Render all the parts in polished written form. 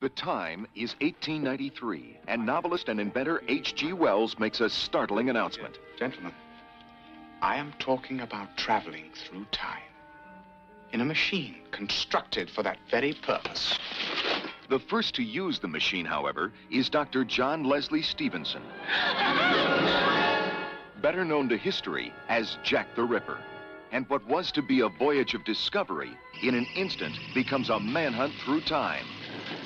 The time is 1893, and novelist and inventor H.G. Wells makes a startling announcement. Gentlemen, I am talking about traveling through time in a machine constructed for that very purpose. The first to use the machine, however, is Dr. John Leslie Stevenson, better known to history as Jack the Ripper. And what was to be a voyage of discovery, in an instant becomes a manhunt through time,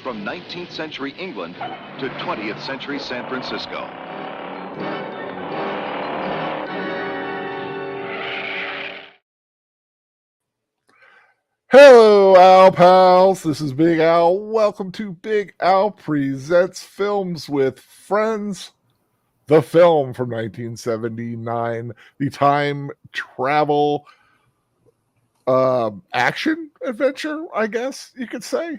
from 19th century England to 20th century San Francisco. Hello, Al Pals. This is Big Al. Welcome to Big Al Presents Films with Friends. The film from 1979, the time travel action adventure, I guess you could say.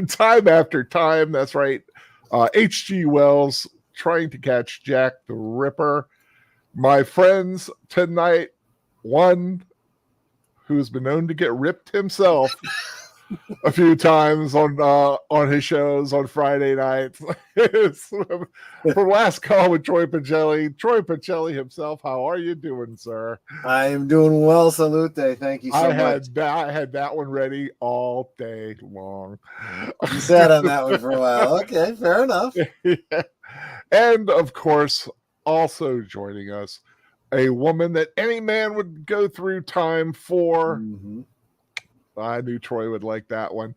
Time after time, that's right. H.G. Wells trying to catch Jack the Ripper. My friends tonight, one who's been known to get ripped himself a few times on his shows on Friday nights. From Last Call with Troy Pacelli. Troy Pacelli himself, how are you doing, sir? I am doing well, salute. Thank you so much. I had that one ready all day long. You sat on that one for a while. Okay, fair enough. Yeah. And of course, also joining us, a woman that any man would go through time for. Mm-hmm. I knew Troy would like that one.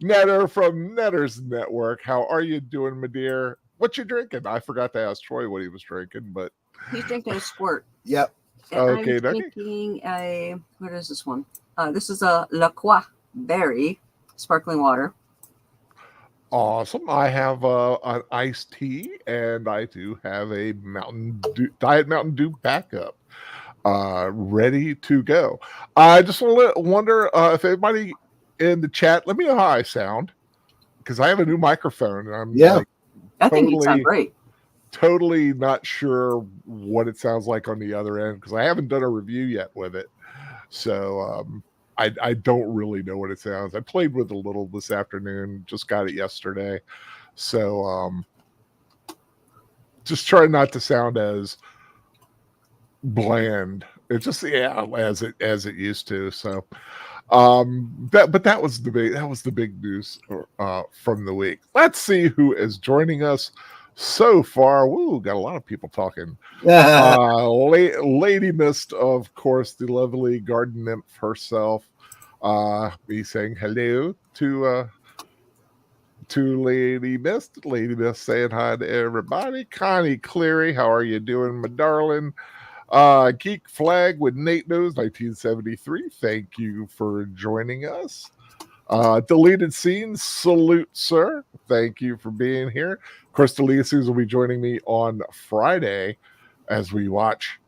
Netter from Netter's Network. How are you doing, my dear? What you drinking? I forgot to ask Troy what he was drinking, but he's drinking a squirt. Yep. And okay, I'm drinking a, what is this one? This is a La Croix berry sparkling water. Awesome. I have an iced tea, and I do have a Diet Mountain Dew backup. Ready to go. I just wonder if anybody in the chat, let me know how I sound, because I have a new microphone and I'm I think you sound great. Totally not sure what it sounds like on the other end, because I haven't done a review yet with it. So I don't really know what it sounds. I played with it a little this afternoon, just got it yesterday. So just try not to sound as bland. It's just as it used to. So that was the big news from the week. Let's see who is joining us so far. Woo, got a lot of people talking. Lady Mist, of course, the lovely garden nymph herself, be saying hello to Lady Mist. Lady Mist saying hi to everybody. Connie Cleary, how are you doing, my darling? Geek Flag with Nate Knows 1973. Thank you for joining us. Deleted Scenes, salute, sir. Thank you for being here. Of course, Deleted Scenes will be joining me on Friday as we watch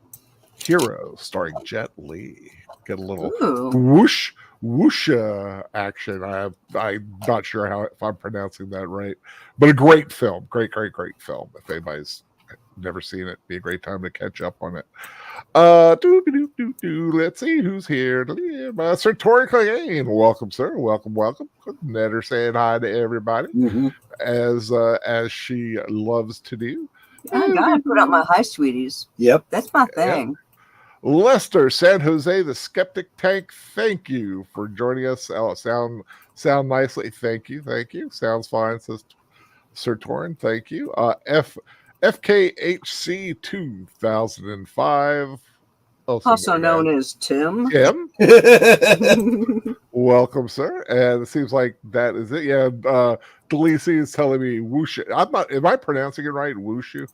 Hero starring Jet Li. Get a little whoosha action. I'm not sure if I'm pronouncing that right, but a great film. Great film. If anybody's never seen it, be a great time to catch up on it. Let's see who's here. Sir Tori Clegane, welcome, sir. Welcome. Netter saying hi to everybody, as she loves to do. I gotta put up my hi, sweeties. Yep, that's my thing. Yeah. Lester San Jose, the Skeptic Tank. Thank you for joining us. Sound nicely. Thank you. Sounds fine, says Sir Torin. Thank you. FKHC 2005. Also known as Tim. Welcome, sir. And it seems like that is it. Yeah, Delisi is telling me whoosha. Am I pronouncing it right? Whoosha?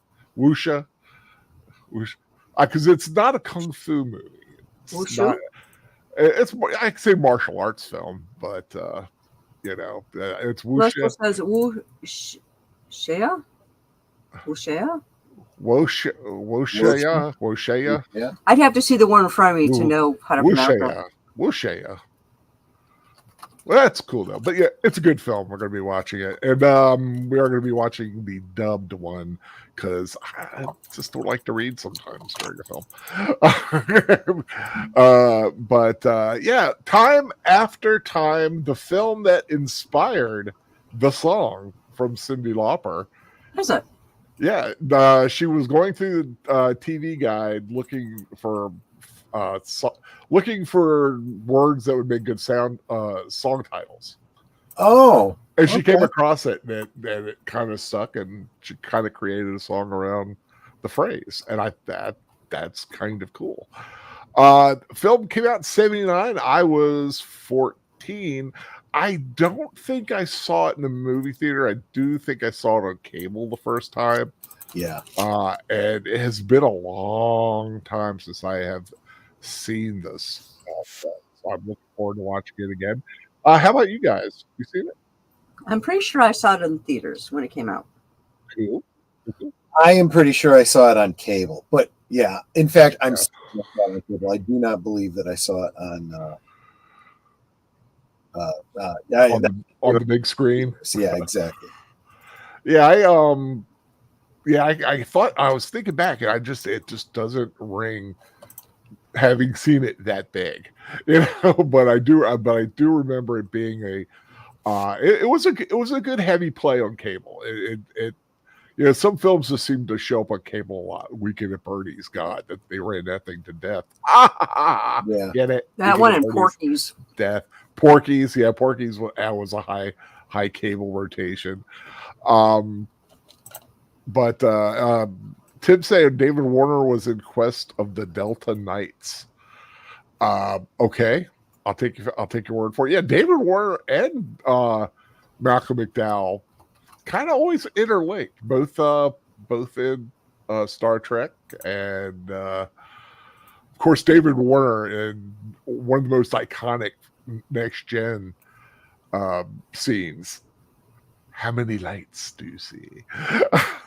Because it's not a kung fu movie. It's more, I could say martial arts film, but it's whoosha. Lester says whoosha. Woshaya. Yeah. I'd have to see the one in front of me to know how to pronounce that. Woshaya. Well, that's cool though. But yeah, it's a good film. We're going to be watching it, and we are going to be watching the dubbed one because I just don't like to read sometimes during a film. But time after time, the film that inspired the song from Cyndi Lauper. Is it? Yeah, she was going through the TV guide looking for looking for words that would make good song titles. Oh, And she okay. came across it, and it kind of stuck, and she kind of created a song around the phrase. And that's kind of cool. Film came out in 1979. I was 14. I don't think I saw it in the movie theater. I do think I saw it on cable the first time. Yeah. And it has been a long time since I have seen this. So I'm looking forward to watching it again. How about you guys? You seen it? I'm pretty sure I saw it in theaters when it came out. Cool. I am pretty sure I saw it on cable, but yeah. In fact, I'm still on cable. I do not believe that I saw it on the big screen. Yeah, exactly. Yeah, I thought, I was thinking back, and it just doesn't ring having seen it that big, but I do remember it being it was a good heavy play on cable. It some films just seem to show up on cable a lot. Weekend at Bernie's, God, that they ran that thing to death. Yeah, get it? That one and Porky's. Death. Porky's, yeah, Porky's was a high cable rotation. But Tim saying David Warner was in quest of the Delta Knights. Okay, I'll take your word for it. Yeah, David Warner and Malcolm McDowell kind of always interlinked, both in Star Trek, and of course David Warner in one of the most iconic Next Gen scenes. How many lights do you see?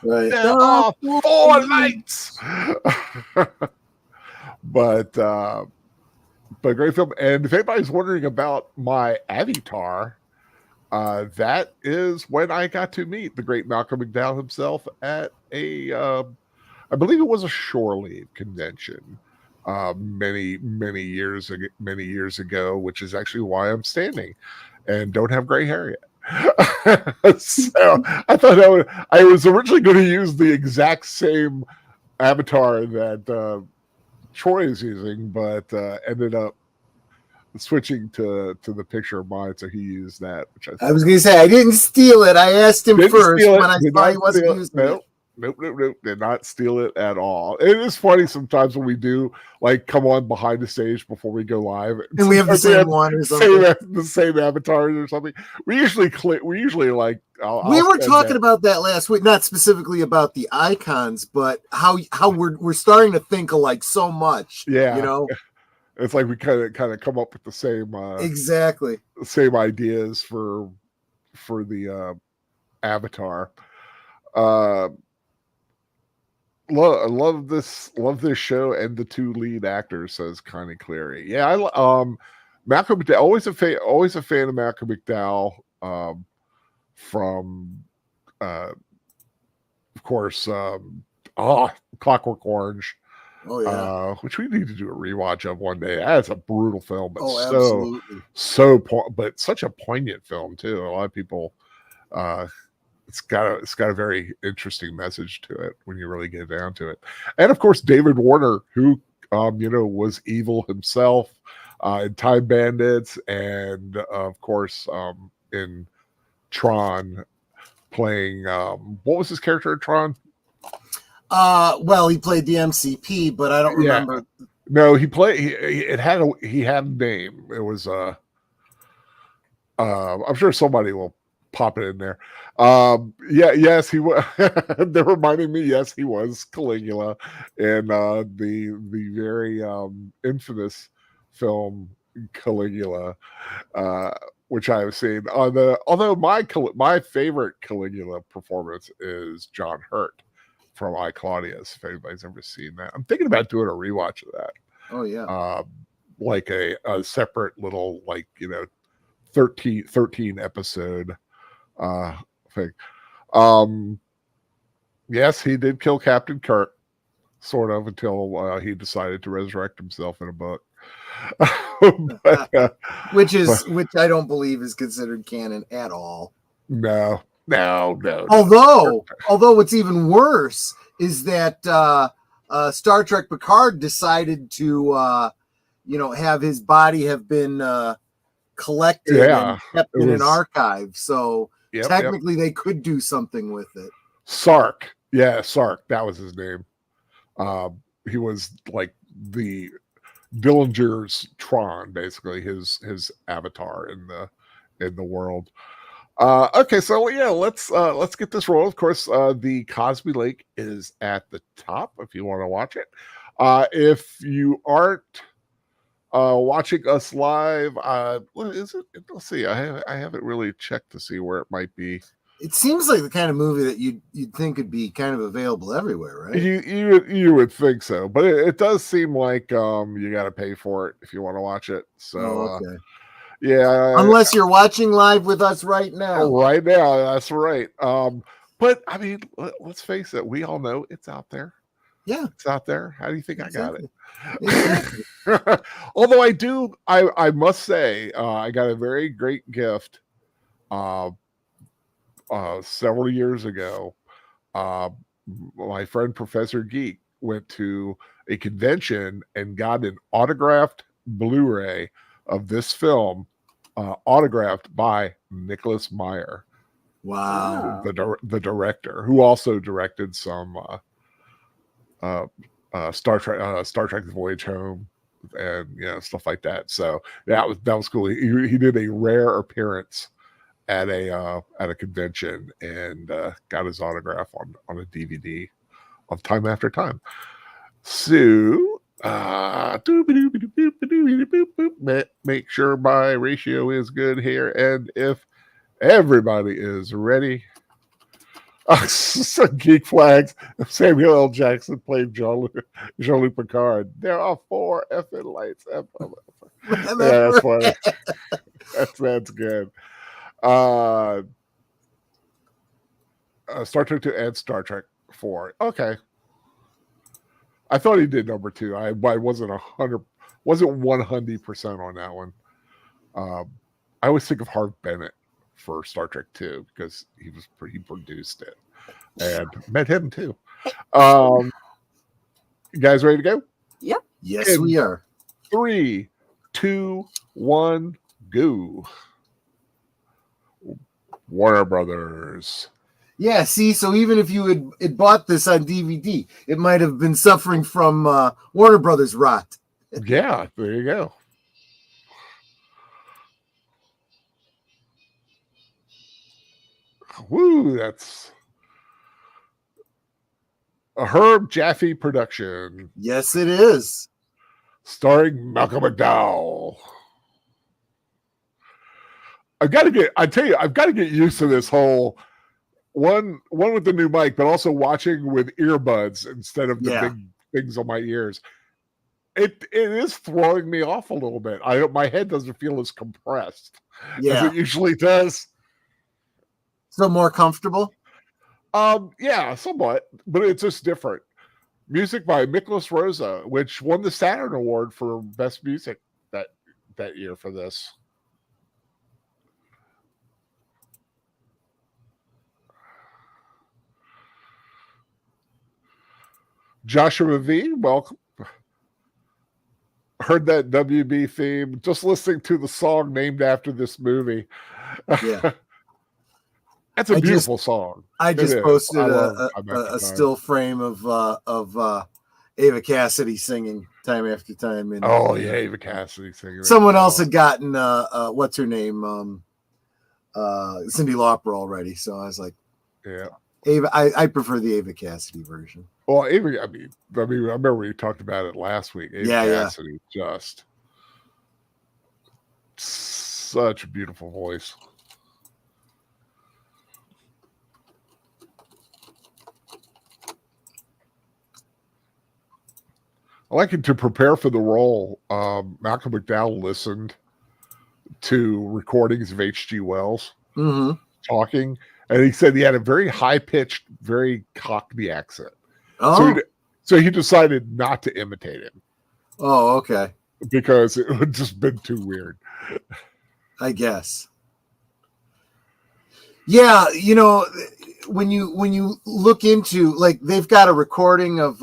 Right. There are 4 lights. But great film. And if anybody's wondering about my avatar, that is when I got to meet the great Malcolm McDowell himself at I believe it was a shore leave convention many years ago, which is actually why I'm standing and don't have gray hair yet. So I thought I was originally going to use the exact same avatar that Troy is using, but ended up switching to the picture of mine, so he used that. Which I was going to say, I didn't steal it. I asked him first when I saw he wasn't using it. Nope. Did not steal it at all. It is funny sometimes when we do come on behind the stage before we go live, and we have the same one or something, the same avatars or something. We usually we were talking about that last week, not specifically about the icons, but how we're starting to think alike so much. Yeah, it's like we kind of come up with the same exactly same ideas for the avatar. Love this show and the 2 lead actors, says Connie Cleary. Yeah, Malcolm McDowell, always a fan of Malcolm McDowell, from of course Clockwork Orange. Oh yeah, which we need to do a rewatch of one day. That's a brutal film, but but such a poignant film too. A lot of people it's got a very interesting message to it when you really get down to it. And of course, David Warner, who was evil himself in Time Bandits, and of course in Tron, playing what was his character in Tron? Well, he played the MCP, but I don't remember. No, he had a name. It was I'm sure somebody will pop it in there. Yes, he was. They're reminding me. Yes, he was Caligula in the very infamous film Caligula, which I have seen. Although my favorite Caligula performance is John Hurt from I, Claudius. If anybody's ever seen that, I'm thinking about doing a rewatch of that. Oh yeah, like a separate little 13 episode thing. Yes, he did kill Captain Kirk, sort of, until he decided to resurrect himself in a book. Which I don't believe is considered canon at all. No. Although what's even worse is that Star Trek Picard decided to have his body have been collected and kept in an archive. So technically they could do something with it. Sark. Yeah, Sark. That was his name. He was like the Dillinger's Tron, basically his avatar in the world. Okay, so let's get this rolling. Of course, the Cosby Lake is at the top if you want to watch it. If you aren't watching us live, what is it? Let's see. I haven't really checked to see where it might be. It seems like the kind of movie that you'd think would be kind of available everywhere, right? You would think so, but it does seem like you got to pay for it if you want to watch it. So okay. Yeah. Unless you're watching live with us right now. Right now, that's right. But I mean, let's face it, we all know it's out there. Yeah. It's out there. How do you think Exactly. I got it? Exactly. Although I must say, I got a very great gift several years ago. My friend Professor Geek went to a convention and got an autographed Blu-ray of this film, autographed by Nicholas Meyer. Wow. The director, who also directed some Star Trek The Voyage Home and stuff like that. So that was cool. He did a rare appearance at a convention and got his autograph on a DVD of Time After Time. So make sure my ratio is good here, and if everybody is ready, Geek Flags. Samuel L. Jackson played Jean-Luc Picard. There are 4 effing lights. Yeah, that's funny. That's good. Star Trek 2 and Star Trek 4. Okay. I thought he did number 2. I wasn't 100% on that one. I always think of Harv Bennett for Star Trek 2 because he produced it and met him too. You guys ready to go? Yep. Yes, we are. 3, 2, 1, go. Warner Brothers. Yeah, see, so even if you had bought this on DVD, it might have been suffering from Warner Brothers rot. Yeah, there you go. Woo, that's a Herb Jaffe production. Yes, it is. Starring Malcolm McDowell. I've got to get used to this whole one with the new mic, but also watching with earbuds instead of the big things on my ears. It is throwing me off a little bit. My head doesn't feel as compressed as it usually does. So more comfortable? Yeah, somewhat, but it's just different. Music by Miklos Rosa, which won the Saturn Award for Best Music that year for this. Joshua V, welcome. Heard that WB theme just listening to the song named after this movie. Yeah. That's a beautiful song. I just posted a still frame of Ava Cassidy singing Time After Time. And, Ava Cassidy singing. Someone else had gotten what's her name? Cyndi Lauper already. So I was like, yeah. Ava, I prefer the Ava Cassidy version. Well, Ava, I mean, I remember we talked about it last week. Ava Cassidy, just such a beautiful voice. I like it to prepare for the role. Malcolm McDowell listened to recordings of H.G. Wells talking, and he said he had a very high-pitched, very Cockney accent. Oh. So he decided not to imitate him. Oh, okay. Because it would just been too weird. I guess. Yeah, you know, when you look into, like, they've got a recording of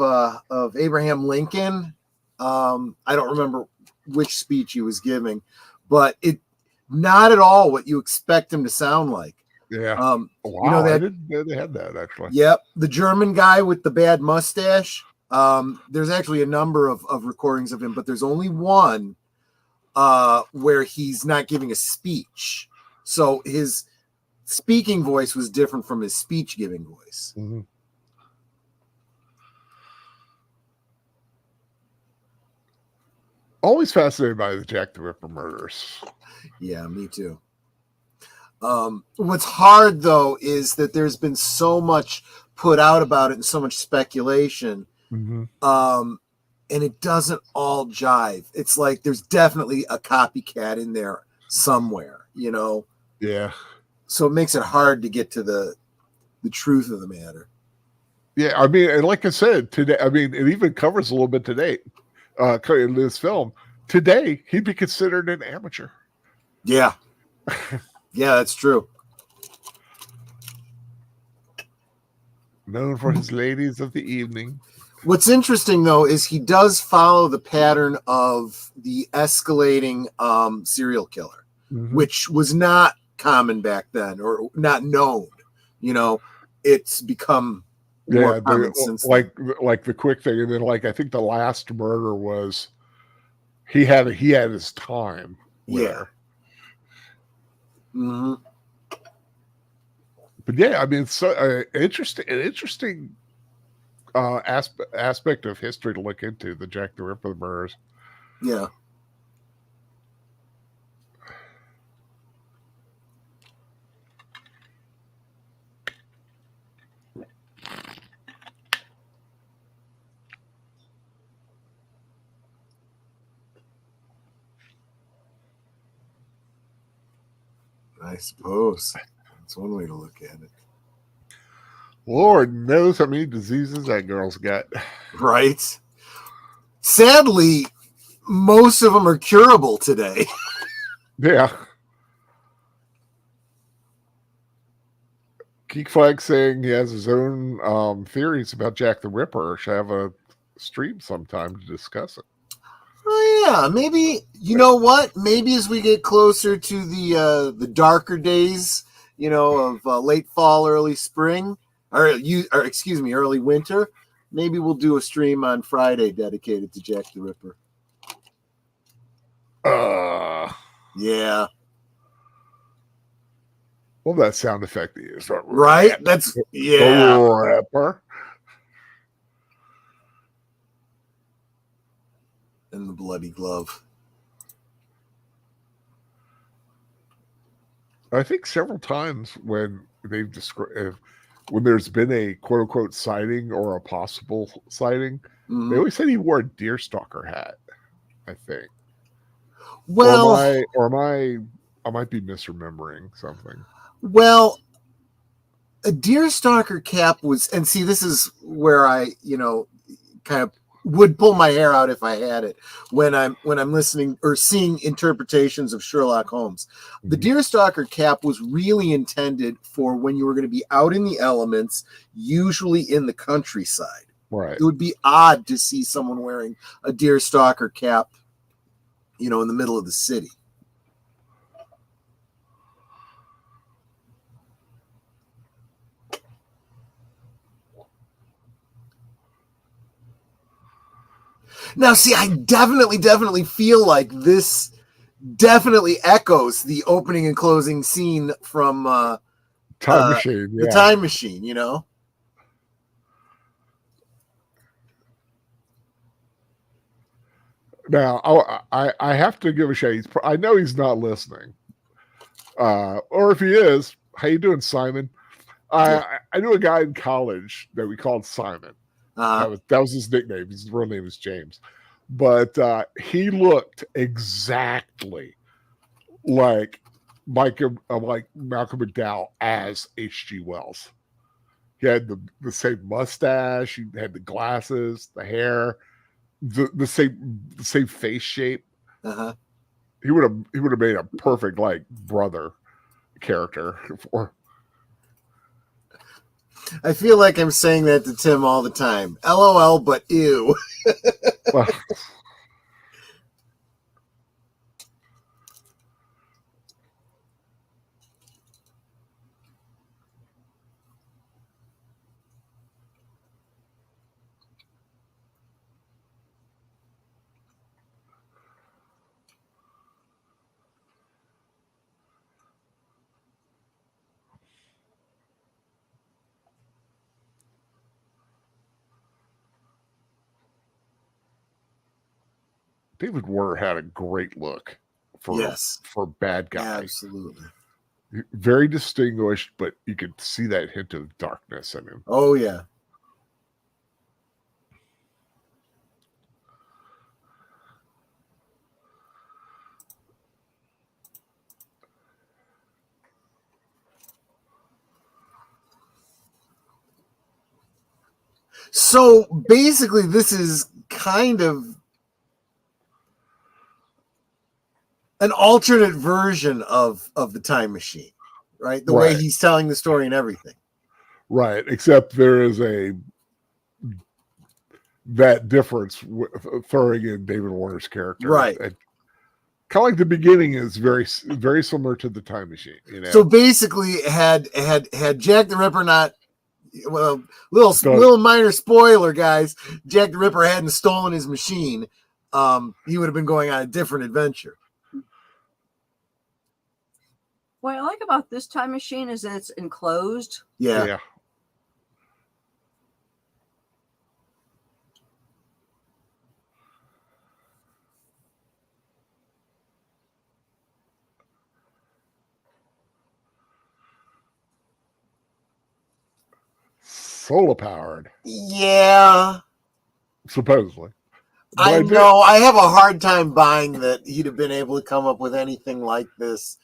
Abraham Lincoln. I don't remember which speech he was giving, but it not at all what you expect him to sound like. Yeah. Wow, you know, that, I didn't know they had that actually. Yep, the German guy with the bad mustache. There's actually a number of recordings of him, but there's only one where he's not giving a speech. So his speaking voice was different from his speech giving voice. Mm-hmm. Always fascinated by the Jack the Ripper murders. Yeah, me too. What's hard though is that there's been so much put out about it and so much speculation. Mm-hmm. And it doesn't all jive. It's like there's definitely a copycat in there somewhere, you know? Yeah. So it makes it hard to get to the truth of the matter. Yeah, I mean, and like I said, today, I mean, it even covers a little bit today in this film. Today, he'd be considered an amateur. Yeah. Yeah, that's true. Known for his ladies of the evening. What's interesting, though, is he does follow the pattern of the escalating serial killer, mm-hmm. which was not common back then or not known. You know, it's become more common since like the quick thing. And then, like, I think the last murder was he had his time. Yeah. Mm-hmm. But yeah, I mean, it's so interesting aspect of history to look into, the Jack the Ripper murders. Yeah. I suppose that's one way to look at it. Lord knows how many diseases that girl's got. Right. Sadly, most of them are curable today. Yeah. Geek Flag saying he has his own theories about Jack the Ripper. Should have a stream sometime to discuss it. Oh yeah, maybe, you know what? Maybe as we get closer to the darker days, you know, of late fall, early spring, or excuse me, early winter, maybe we'll do a stream on Friday dedicated to Jack the Ripper. Yeah. Well, that sound effect is right. That's Ripper. And the bloody glove. I think several times when they've described, when there's been a quote unquote sighting or a possible sighting, they always said he wore a deerstalker hat. I think. Well, I might be misremembering something. Well, a deerstalker cap was, and see, this is where I, you know, kind of would pull my hair out if I had it when I'm listening or seeing interpretations of Sherlock Holmes. The deerstalker cap was really intended for when you were going to be out in the elements, usually in the countryside. Right. It would be odd to see someone wearing a deerstalker cap, you know, in the middle of the city. Now, see, I definitely feel like this definitely echoes the opening and closing scene from Time Machine. Yeah. The Time Machine, you know? Now, I have to give a shout. I know he's not listening. Or if he is, how you doing, Simon? I knew a guy in college that we called Simon. That was his nickname. His real name is James. But he looked exactly like Malcolm McDowell as H.G. Wells. He had the same mustache. He had the glasses, the hair, the same face shape. He would have made a perfect like brother character for. I feel like I'm saying that to Tim all the time. LOL, but ew. Well, David Warner had a great look for bad guy. Absolutely. Very distinguished, but you could see that hint of darkness in him. Oh, yeah. So basically, this is kind of an alternate version of the Time Machine, right? The way he's telling the story and everything. Right, except there is that difference with throwing in David Warner's character. Right. And kind of like the beginning is very, very similar to the Time Machine. You know? So basically, had Jack the Ripper not, well, little minor spoiler, guys, Jack the Ripper hadn't stolen his machine, he would have been going on a different adventure. What I like about this time machine is that it's enclosed. Yeah. Solar powered. Yeah. Supposedly. But I know. I have a hard time buying that he'd have been able to come up with anything like this.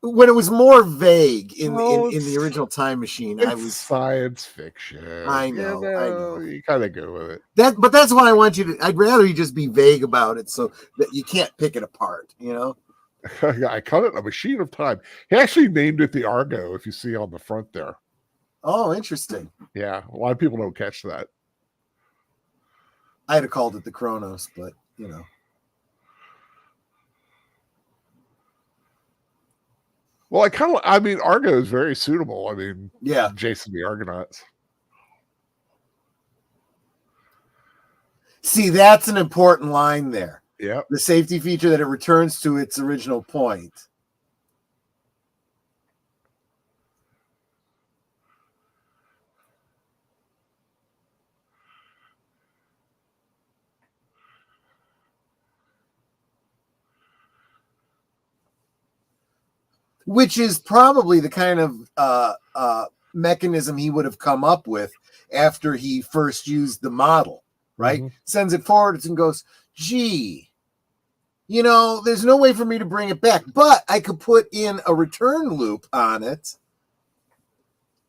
When it was more vague in the original Time Machine, I was science fiction. I know. You kind of go with it. But that's why I want you to. I'd rather you just be vague about it, so that you can't pick it apart. You know. I call it a machine of time. He actually named it the Argo. If you see on the front there. Oh, interesting. Yeah, a lot of people don't catch that. I'd have called it the Chronos, but you know. Well, Argo is very suitable. I mean, yeah, Jason the Argonauts. See, that's an important line there. Yeah. The safety feature that it returns to its original point. Which is probably the kind of mechanism he would have come up with after he first used the model, right? Mm-hmm. Sends it forward and goes, gee, you know, there's no way for me to bring it back, but I could put in a return loop on it.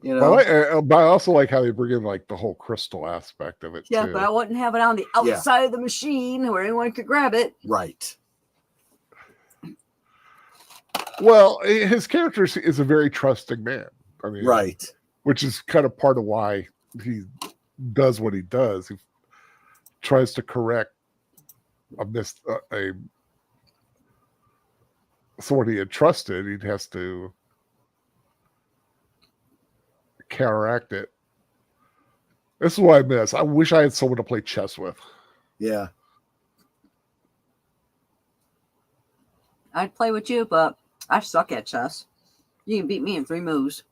You know, but I also like how they bring in like the whole crystal aspect of it. Yeah, too. But I wouldn't have it on the outside of the machine where anyone could grab it. Right. Well, his character is a very trusting man. I mean, right. Which is kind of part of why he does what he does. He tries to correct someone he had trusted. He has to counteract it. This is what I miss. I wish I had someone to play chess with. Yeah. I'd play with you, but I suck at chess. You can beat me in 3 moves.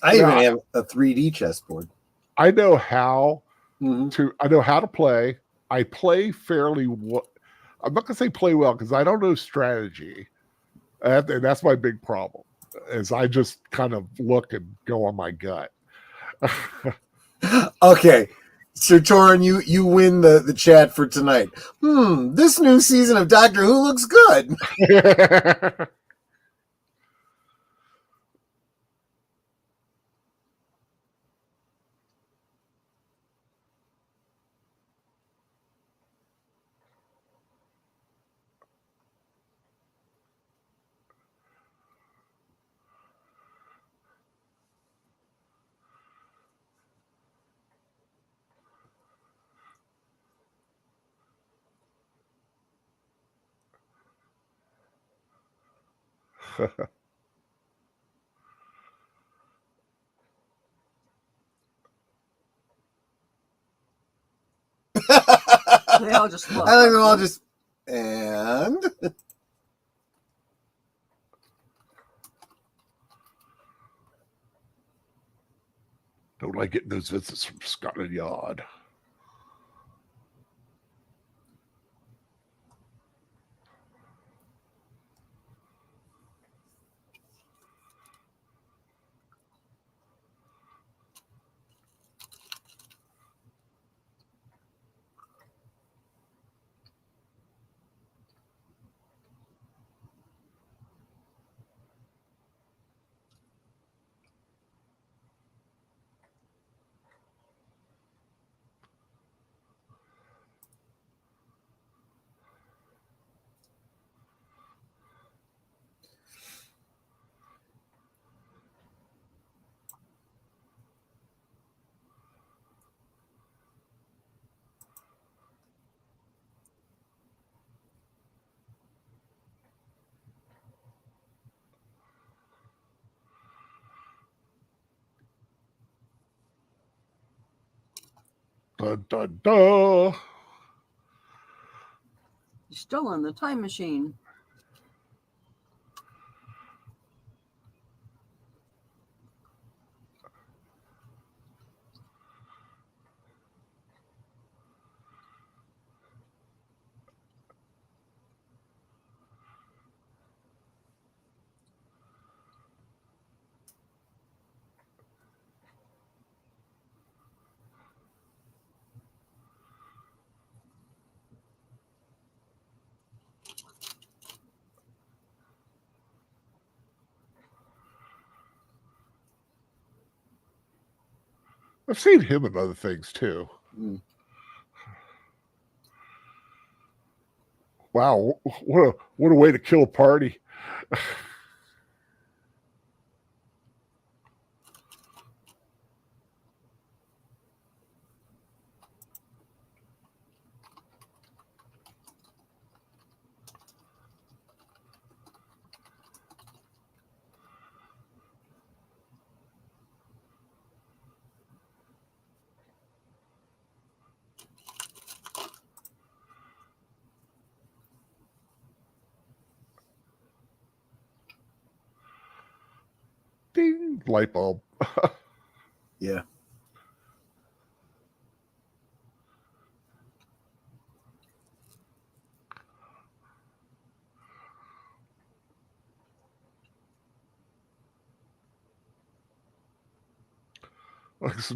I even have a 3D chessboard. I know how to play. I play fairly well. I'm not going to say play well because I don't know strategy. And that's my big problem. Is I just kind of look and go on my gut. Okay. So Torin, you win the chat for tonight. This new season of Doctor Who looks good. They all just look. I think they're all just and Don't like getting those visits from Scotland Yard. Dun, dun, dun. You've stolen the time machine. I've seen him in other things too. Mm. Wow, what a way to kill a party. Ding, light bulb. yeah.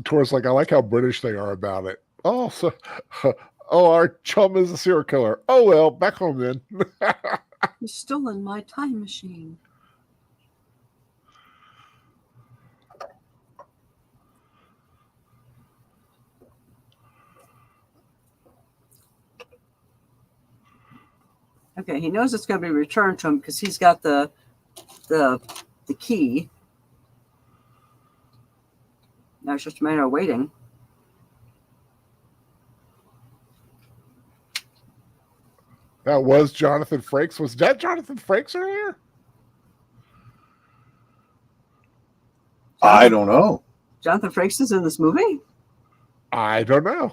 Tor's like, I like how British they are about it. Oh, so, oh, our chum is a serial killer. Oh well, back home then. You've stolen my time machine. Okay, he knows it's going to be returned to him because he's got the key. Now it's just a matter of waiting. That was Jonathan Frakes. Was that Jonathan Frakes earlier? I don't know. Jonathan Frakes is in this movie? I don't know.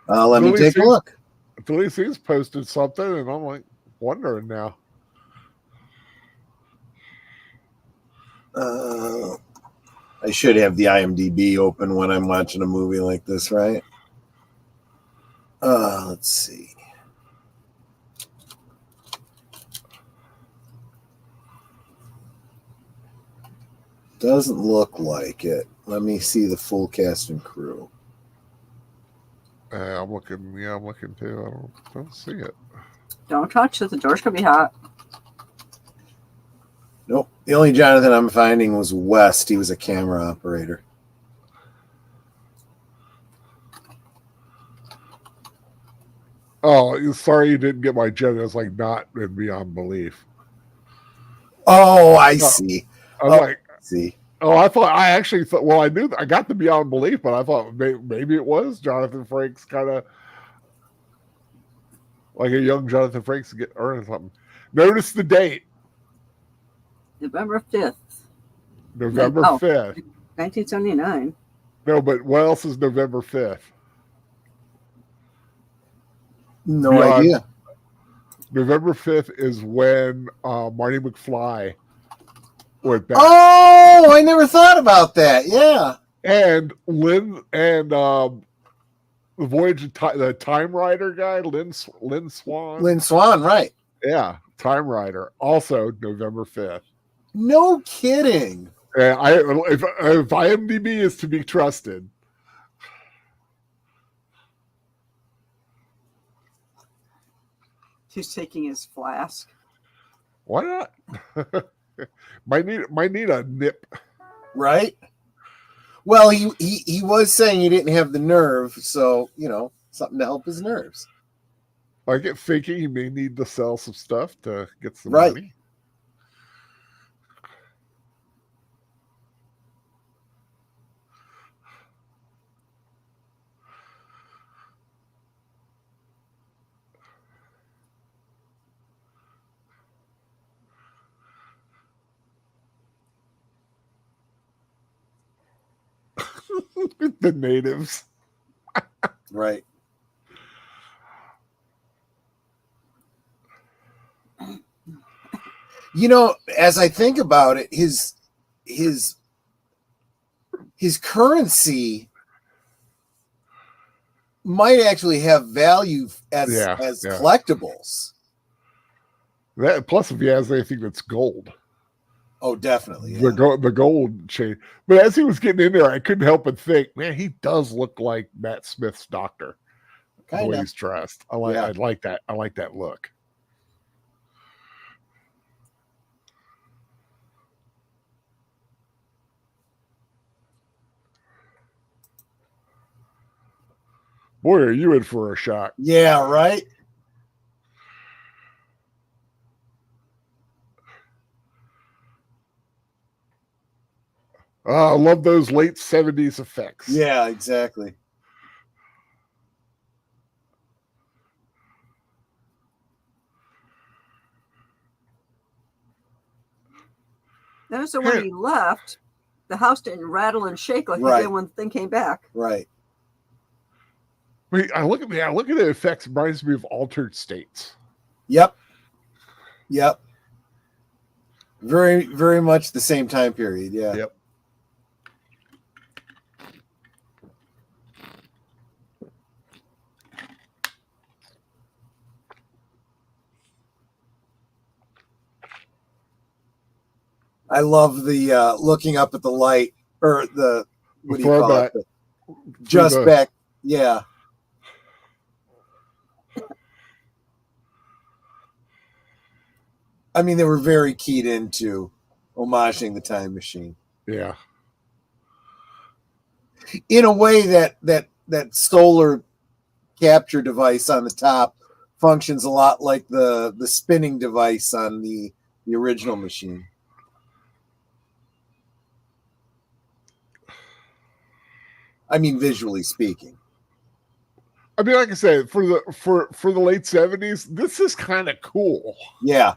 Let me take a look. Delice's posted something, and I'm like wondering now. I should have the IMDb open when I'm watching a movie like this, right? Let's see. Doesn't look like it. Let me see the full cast and crew. I'm looking. Yeah, I'm looking too. I don't see it. Don't touch it. The door's going to be hot. Nope. The only Jonathan I'm finding was West. He was a camera operator. Oh, sorry you didn't get my joke. It was like not in Beyond Belief. Oh, I see. I'm like, see. Oh, I actually thought, well, I knew I got the Beyond Belief, but I thought maybe it was Jonathan Frakes, kind of like a young Jonathan Frakes earning something. Notice the date. November 5th. November Oh. 5th. 1979. No, but what else is November 5th? No Beyond- idea. November 5th is when Marty McFly went back. Oh, I never thought about that. Yeah. And Lynn and the Voyage of the Time Rider guy, Lynn Swan. Lynn Swan, right. Yeah, Time Rider. Also November 5th. No kidding. And if IMDb is to be trusted. He's taking his flask. Why not? might need a nip. Right? Well, he was saying he didn't have the nerve, so, something to help his nerves. I get thinking he may need to sell some stuff to get some Right. money. The natives. Right. As I think about it, his currency might actually have value as collectibles. That plus if he has anything that's gold. Oh, definitely. Yeah. The gold chain. But as he was getting in there, I couldn't help but think, man, he does look like Matt Smith's doctor. The way he's dressed. I like that. I like that look. Boy, are you in for a shock. Yeah, right? I love those late 70s effects. Yeah, exactly. Notice that when he left, the house didn't rattle and shake like it did when the thing came back. Right. I look at the effects. It reminds me of Altered States. Yep. Very, very much the same time period. Yeah. Yep. I love the looking up at the light or the what do you call it? Just back. Yeah. I mean, they were very keyed into homaging the time machine. Yeah. In a way that solar capture device on the top functions a lot like the spinning device on the original machine. I mean, visually speaking. I mean, like I said, for the late 70s, this is kind of cool. Yeah.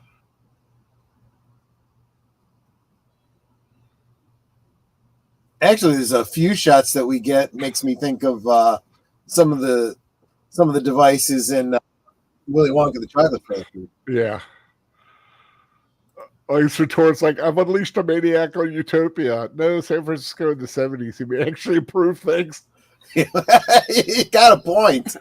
Actually, there's a few shots that we get makes me think of some of the devices in Willy Wonka the Chocolate Factory. Yeah. Like Sator's like, I've unleashed a maniac on Utopia. No, San Francisco in the 70s. He may actually improve things. You got a point.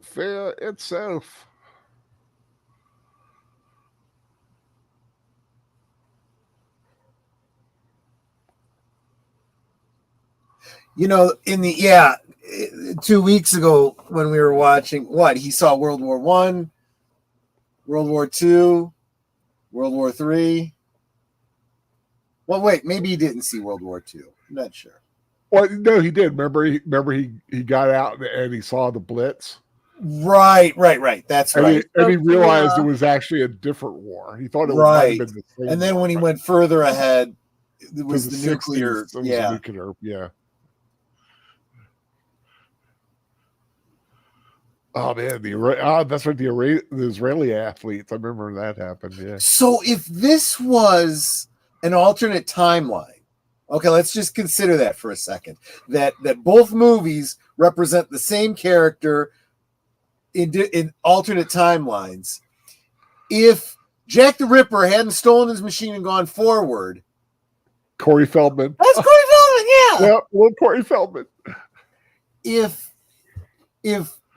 Fair itself. In the 2 weeks ago when we were watching he saw World War I, World War II, World War III. Well, wait, maybe he didn't see World War II. I'm not sure. Well, no, he did. Remember he got out and he saw the Blitz. Right. That's right. And he realized it was actually a different war. He thought it might have been the same. And then war, when he went further ahead, it was to the nuclear. 60s, it was nuclear. Yeah. Oh man, that's right. The Israeli athletes. I remember that happened. Yeah. So if this was an alternate timeline, okay, let's just consider that for a second. That both movies represent the same character in alternate timelines. If Jack the Ripper hadn't stolen his machine and gone forward, Corey Feldman. That's Corey Feldman. Yeah. Yeah, well, Corey Feldman. If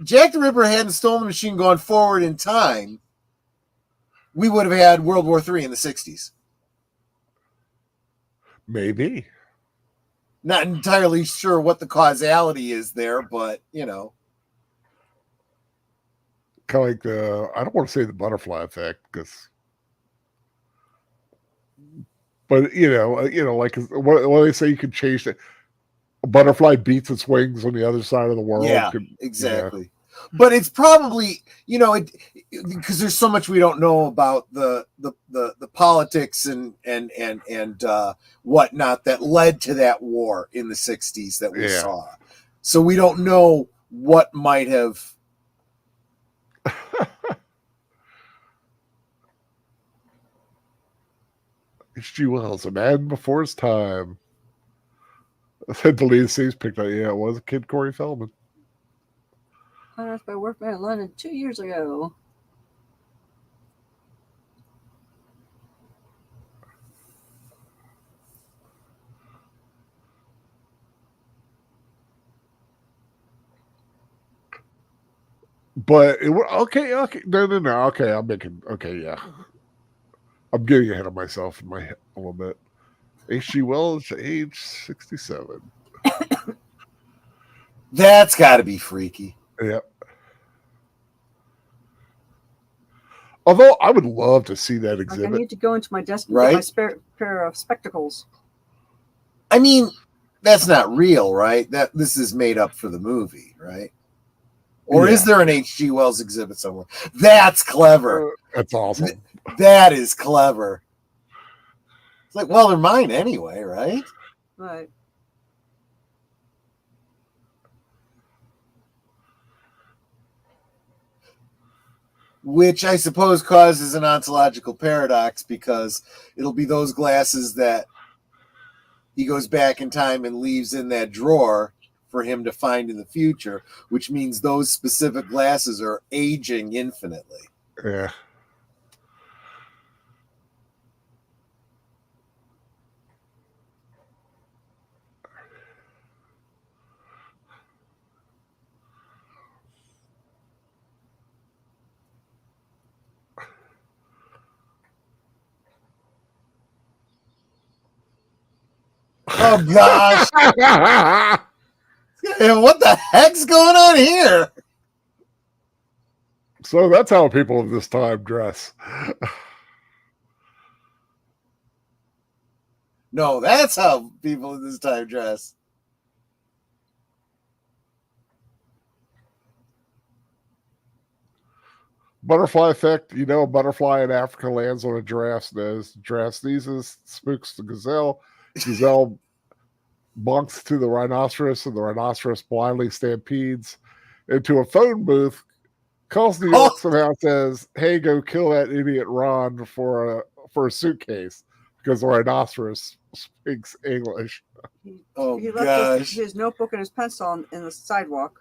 Jack the Ripper hadn't stolen the machine, gone forward in time, we would have had World War III in the 60s. Maybe. Not entirely sure what the causality is there, but, Kind of like I don't want to say the butterfly effect, but, like what they say, you could change it. A butterfly beats its wings on the other side of the world. Yeah, exactly. Yeah. But it's probably, because there's so much we don't know about the politics and whatnot that led to that war in the 60s that we saw. So we don't know what might have. H.G. Wells, a man before his time. The lead scenes picked up. Yeah, it was a kid, Corey Feldman. Unearthed by workmen in London 2 years ago. But okay. No. Okay, I'm getting ahead of myself in my head a little bit. H.G. Wells, age 67. That's got to be freaky. Yep. Although I would love to see that exhibit. I need to go into my desk and get my spare pair of spectacles. I mean, that's not real, right? This is made up for the movie, right? Or is there an H.G. Wells exhibit somewhere? That's clever. That's awesome. That is clever. It's like, well, they're mine anyway, right? Right. Which I suppose causes an ontological paradox, because it'll be those glasses that he goes back in time and leaves in that drawer for him to find in the future, which means those specific glasses are aging infinitely. Yeah. Oh gosh. What the heck's going on here? So that's how people of this time dress. No, that's how people of this time dress. Butterfly effect. A butterfly in Africa lands on a giraffe's nose. The giraffe sneezes, spooks the gazelle. Gazelle bonks to the rhinoceros, and the rhinoceros blindly stampedes into a phone booth, calls New York somehow, says, "Hey, go kill that idiot Ron for a suitcase," because the rhinoceros speaks English. He left his notebook and his pencil in the sidewalk.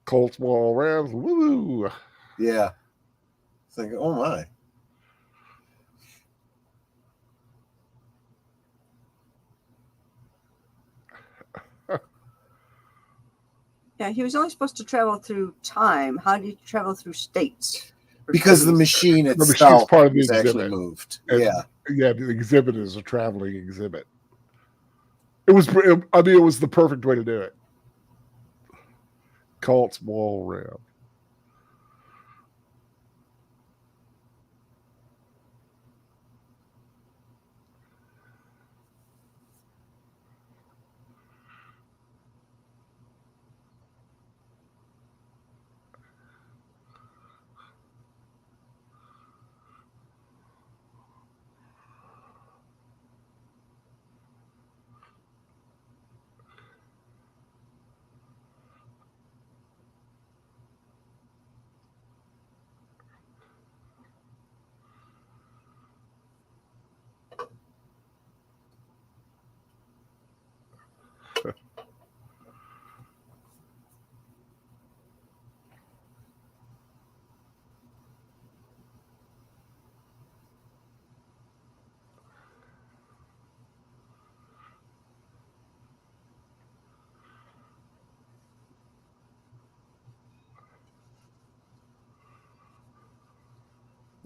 Colts all around. Woo! Yeah. It's like, oh my. Yeah, he was only supposed to travel through time. How did he travel through states? Because the machine itself part of the exhibit. Actually moved. And, yeah, the exhibit is a traveling exhibit. It was the perfect way to do it. Cults wall around.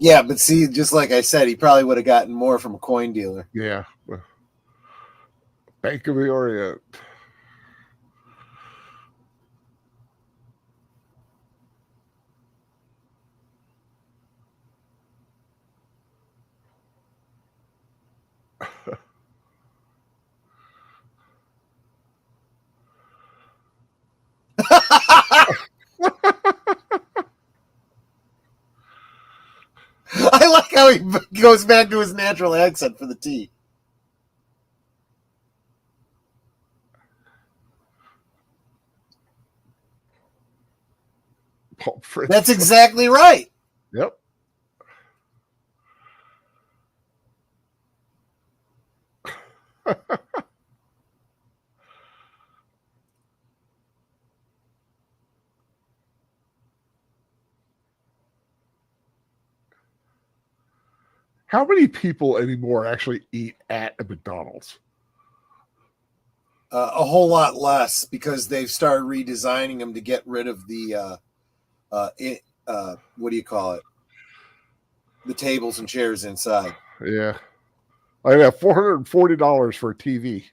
Yeah, but see, just like I said, he probably would have gotten more from a coin dealer. Yeah. Bank of the Orient. I like how he goes back to his natural accent for the tea. That's exactly right. Yep. How many people anymore actually eat at a McDonald's? A whole lot less, because they've started redesigning them to get rid of the what do you call it? The tables and chairs inside. Yeah. I have $440 for a TV.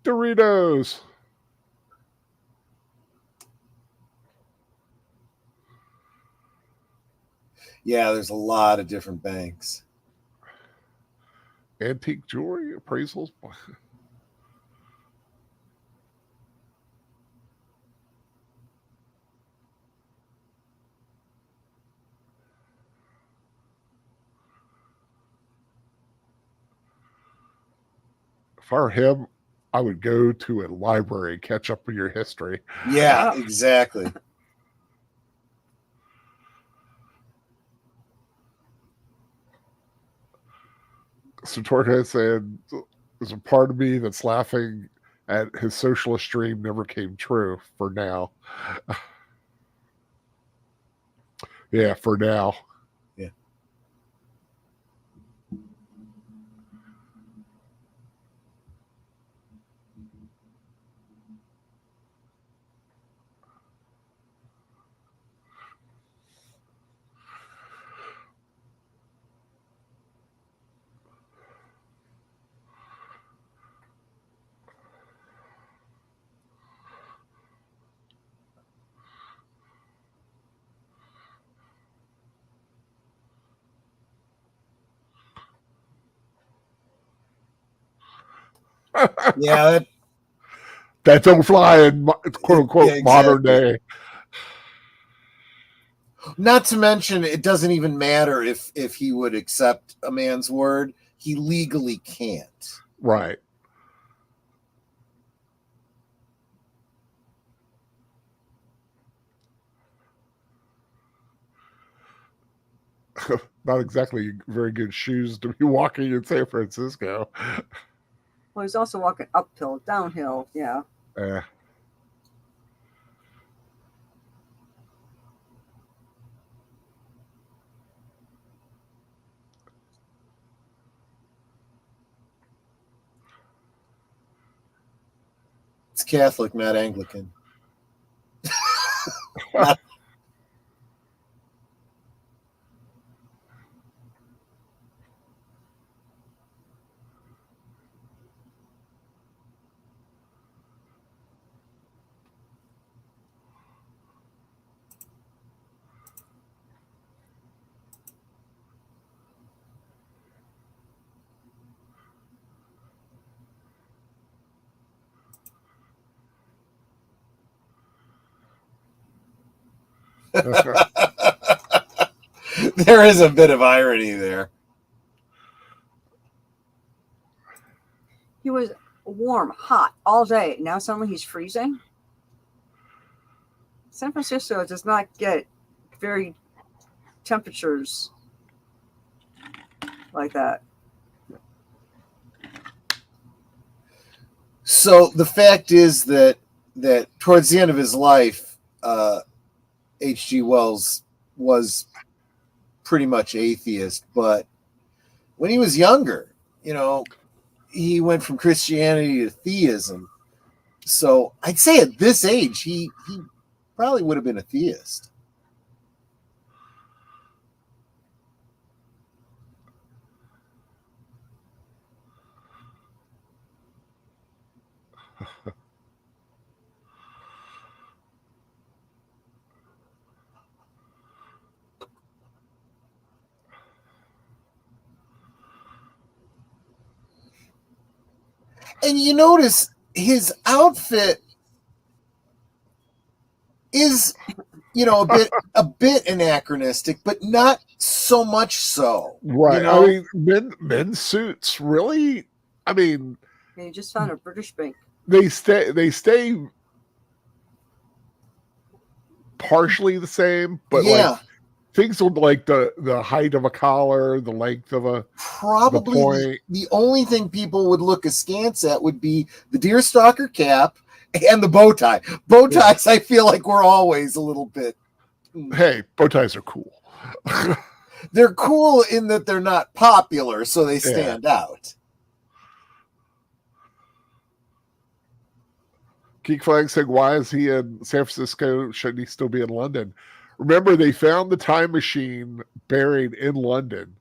Doritos. Yeah, there's a lot of different banks. Antique jewelry appraisals. If I were him, I would go to a library and catch up with your history. Yeah, exactly. So Torquay said, there's a part of me that's laughing at his socialist dream never came true for now. Yeah, for now. Yeah. Yeah, that don't fly in quote unquote exactly. Modern day. Not to mention, it doesn't even matter if he would accept a man's word. He legally can't. Right. Not exactly very good shoes to be walking in San Francisco. Well, he's also walking uphill, downhill. Yeah. It's Catholic, not Anglican. There is a bit of irony there. He was warm, hot all day. Now suddenly he's freezing. San Francisco does not get very temperatures like that. So the fact is that towards the end of his life, H.G. Wells was pretty much atheist, but when he was younger, he went from Christianity to theism. So I'd say at this age, he probably would have been a theist. And you notice his outfit is, a bit anachronistic, but not so much so. Right. You know? I mean, men's suits really. I mean, You just found a British bank. They stay partially the same, but like things with like the height of a collar, the length of a probably the only thing people would look askance at would be the deerstalker cap and the bow tie. Bow ties, I feel like we're always a little bit. Hey, bow ties are cool. They're cool in that they're not popular, so they stand out. Geek Flag saying, why is he in San Francisco? Shouldn't he still be in London? Remember, they found the time machine buried in London,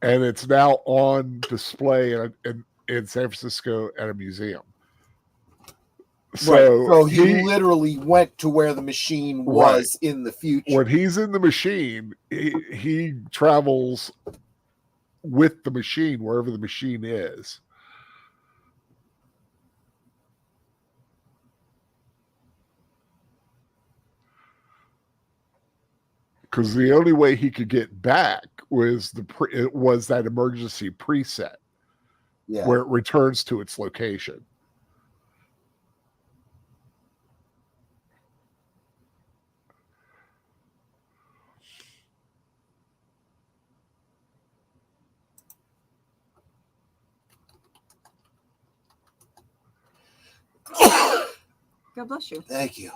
and it's now on display in San Francisco at a museum. So he literally went to where the machine was in the future. When he's in the machine, he travels with the machine wherever the machine is. Because the only way he could get back was that emergency preset, where it returns to its location. God bless you. Thank you.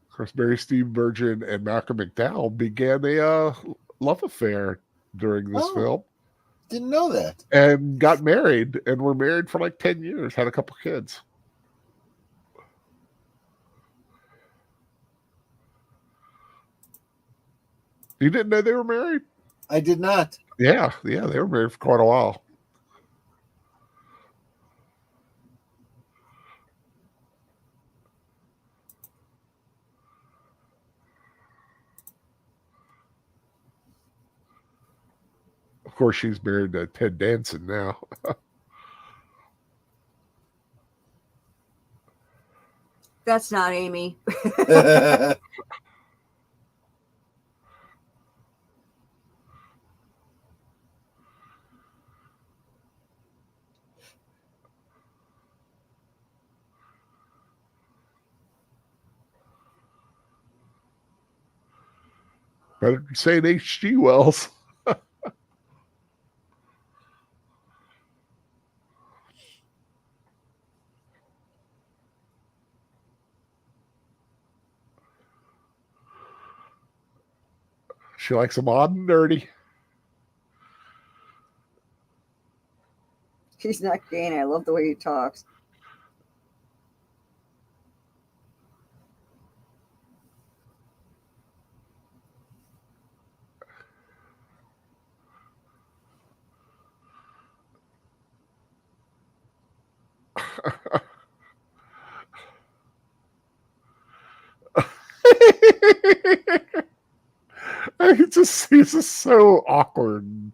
Of course, Mary Steenburgen and Malcolm McDowell began a love affair during this film. Didn't know that. And got married, and were married for like 10 years, had a couple kids. You didn't know they were married? I did not. Yeah, they were married for quite a while. Of course, she's married to Ted Danson now. That's not Amy. Better say an H.G. Wells. She likes them odd and dirty. He's not gay, and I love the way he talks. He's just so awkward.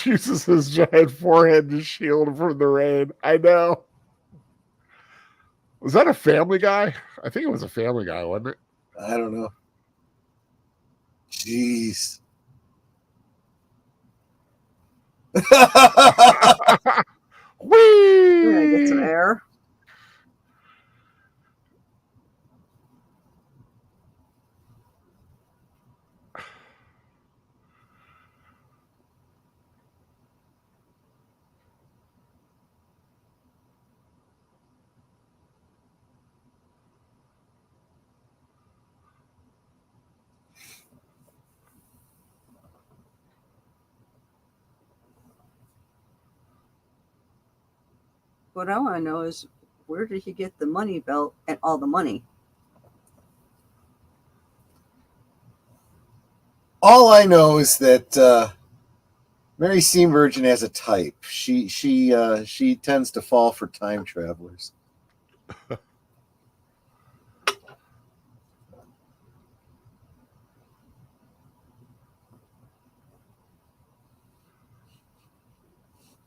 uses his giant forehead to shield him from the rain. I know. Was that a Family Guy? I think it was a Family Guy, wasn't it? I don't know. Jeez. Whee! We're gonna get some air. what I want to know is, where did he get the money belt and all the money? All I know is that Mary Steenburgen has a type. She tends to fall for time travelers.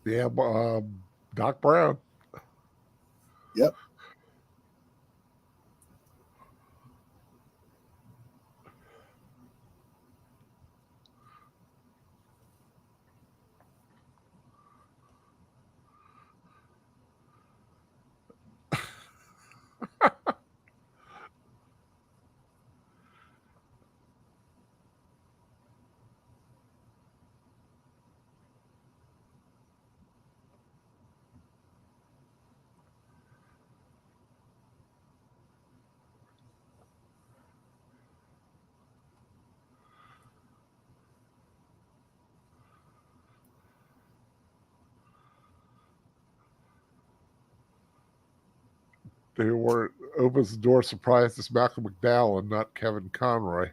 Yeah, Doc Brown. Yep. They were opens the door surprised it's Malcolm McDowell and not Kevin Conroy.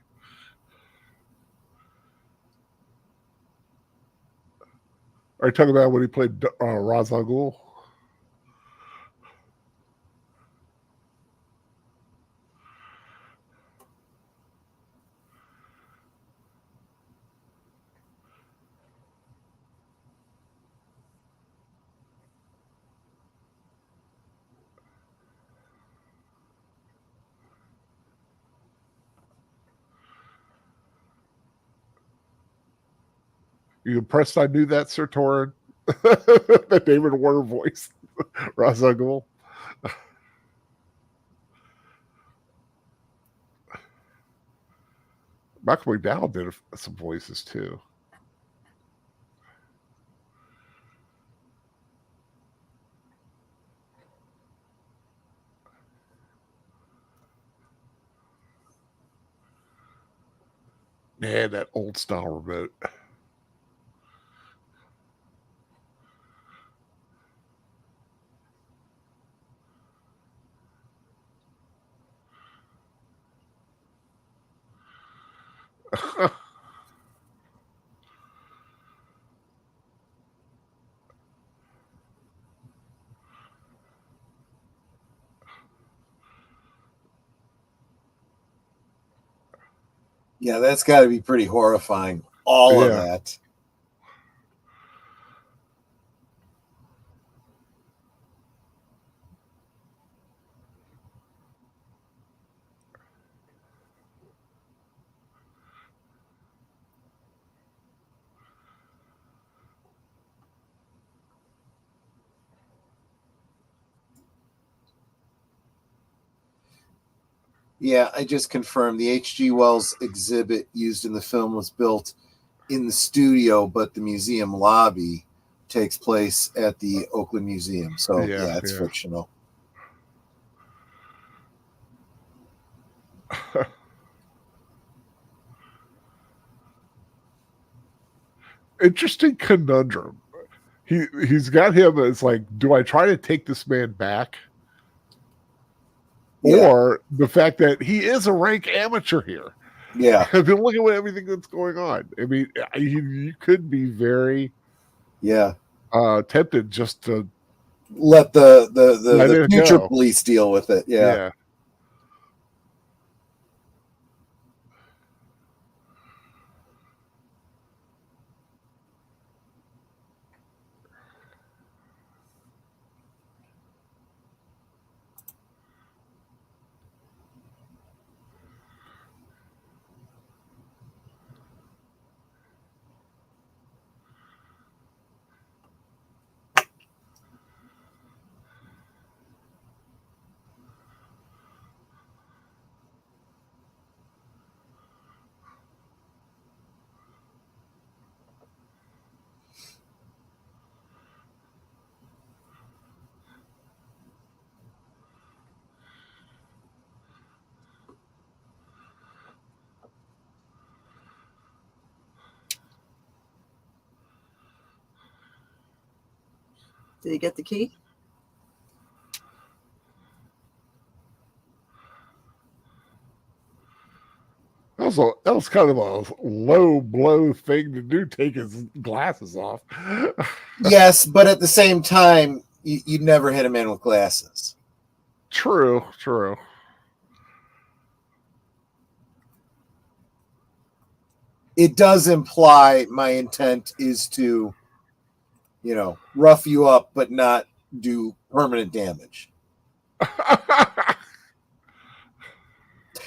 Are you talking about when he played Ra's al Ghul? You impressed I knew that, Sir Torin? That David Warner voice, Ra's al Ghul. Malcolm McDowell did some voices too. Yeah, that old style remote. Yeah, that's got to be pretty horrifying. All of that. Yeah, I just confirmed the H.G. Wells exhibit used in the film was built in the studio, but the museum lobby takes place at the Oakland Museum. So, yeah it's fictional. Interesting conundrum. He's got him as like, do I try to take this man back? Or the fact that he is a rank amateur here. Yeah. And then look at everything that's going on. I mean, you could be very tempted just to let the future police deal with it. Yeah. Did he get the key? That was kind of a low blow thing to do, take his glasses off. Yes, but at the same time, you'd never hit a man with glasses. True. It does imply my intent is to, rough you up, but not do permanent damage.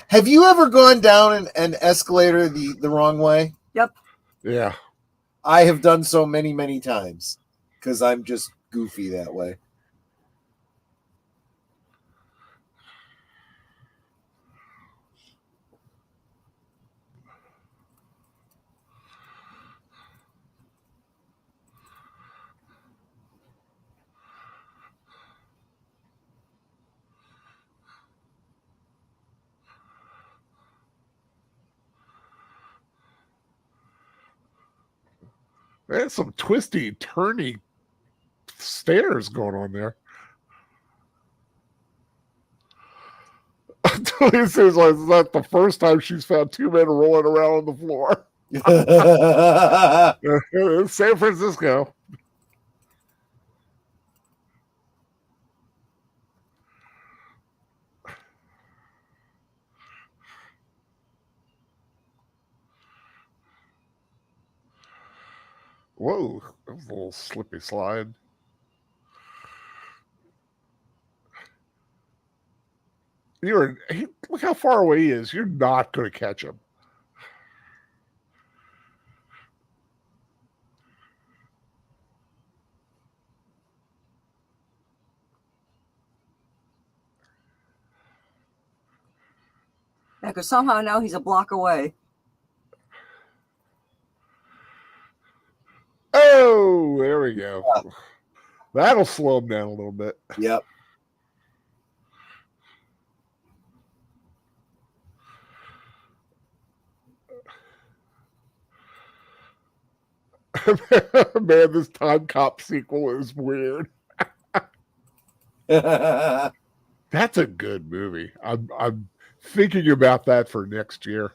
Have you ever gone down an escalator the wrong way? Yep. Yeah. I have done so many, many times because I'm just goofy that way. There's some twisty, turny stairs going on there. It seems like it's not the first time she's found two men rolling around on the floor. San Francisco. Whoa, that was a little slippy slide. Look how far away he is. You're not going to catch him. Yeah, because somehow now he's a block away. Oh, there we go. Yeah. That'll slow him down a little bit. Yep. Man, this Time Cop sequel is weird. That's a good movie. I'm thinking about that for next year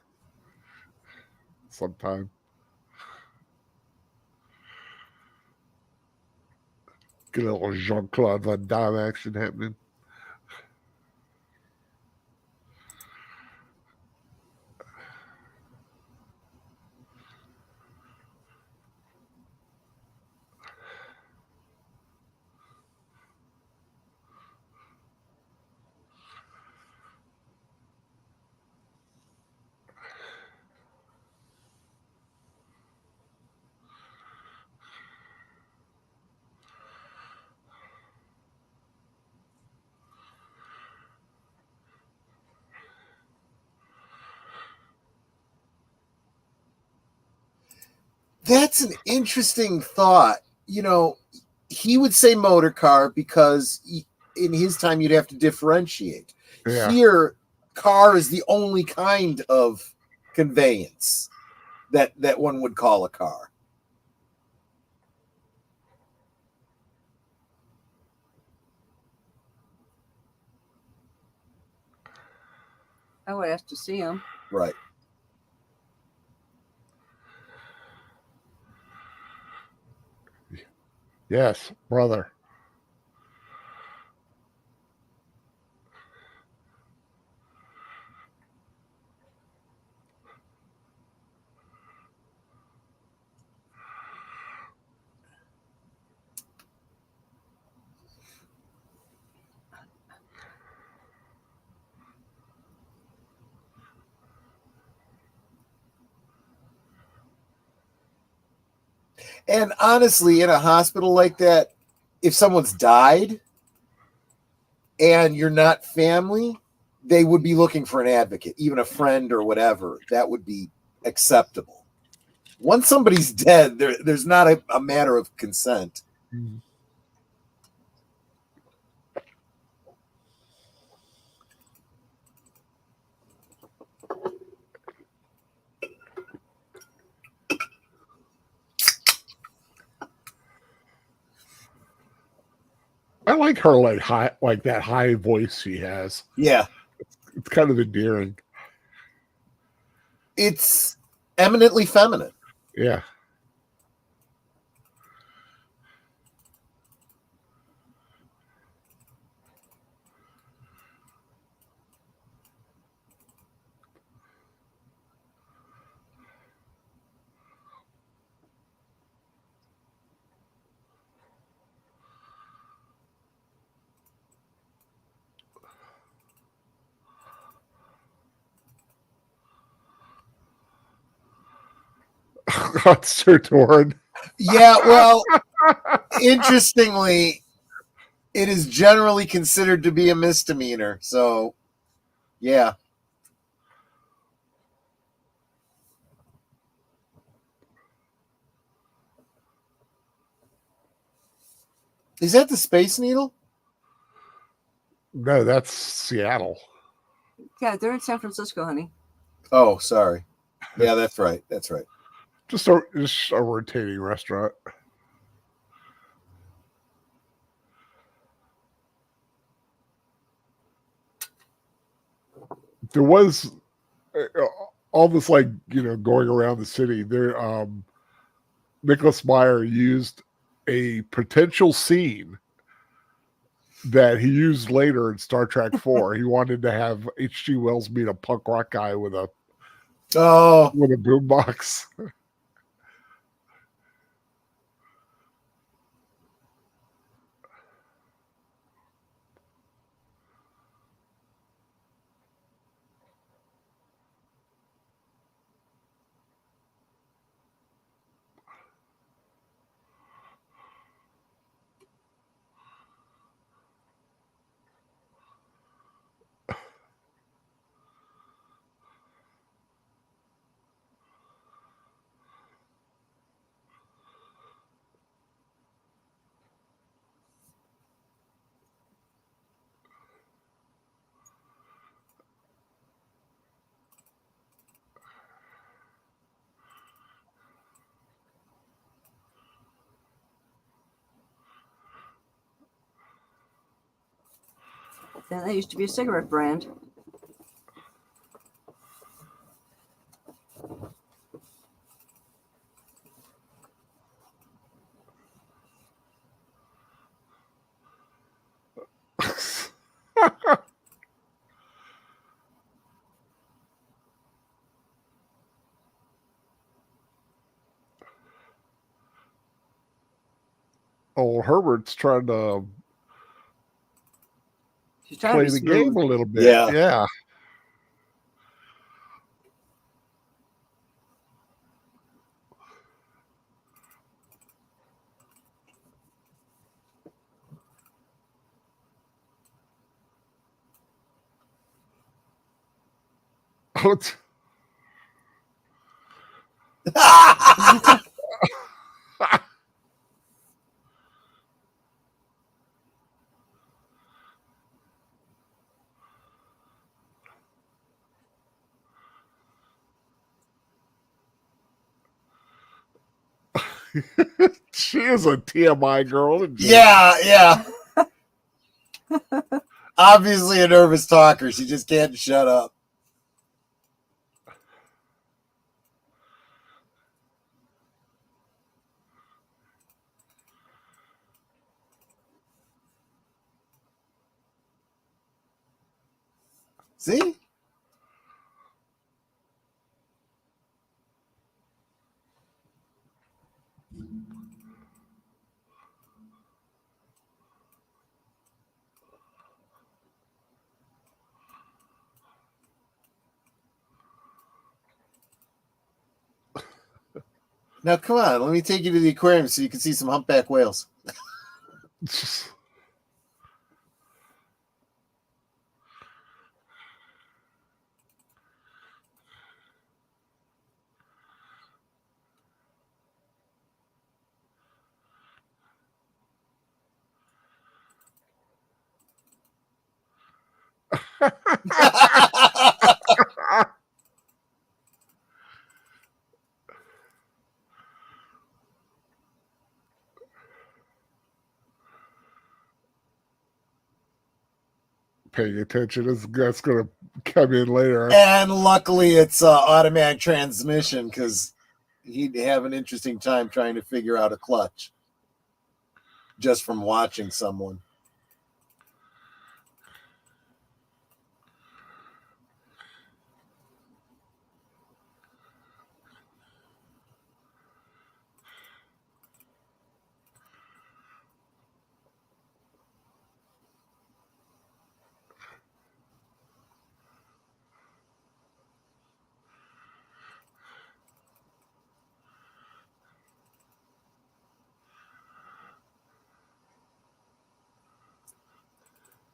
sometime. Get a little Jean-Claude Van Damme action happening. That's an interesting thought. He would say motor car because in his time you'd have to differentiate. Yeah. Here, car is the only kind of conveyance that one would call a car. I would have to see him. Right. Yes, brother. And honestly, in a hospital like that, if someone's died and you're not family, they would be looking for an advocate, even a friend or whatever. That would be acceptable. Once somebody's dead, there's not a matter of consent. Mm-hmm. I like her like that high voice she has. Yeah. It's kind of endearing. It's eminently feminine. Yeah. That's Sir Torn. Yeah, well, interestingly, it is generally considered to be a misdemeanor. So, yeah. Is that the Space Needle? No, that's Seattle. Yeah, they're in San Francisco, honey. Oh, sorry. Yeah, that's right. That's right. Just a rotating restaurant. There was all this, like, going around the city. There, Nicholas Meyer used a potential scene that he used later in Star Trek 4. He wanted to have H.G. Wells meet a punk rock guy with a boombox. Yeah, that used to be a cigarette brand. Oh, Herbert's trying to Play the game a little bit. Yeah. Yeah. She is a TMI girl. Yeah. Obviously a nervous talker. She just can't shut up. See? Now, come on. Let me take you to the aquarium so you can see some humpback whales. Paying attention that's going to come in later. And luckily it's automatic transmission because he'd have an interesting time trying to figure out a clutch just from watching someone.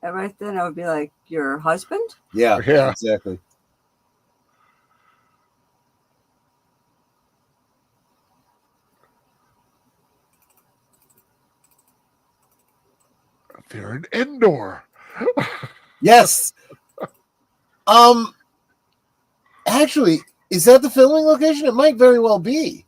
And right then I would be like, your husband? Yeah, Yeah. exactly. They're an indoor. Yes. Actually, is that the filming location? It might very well be.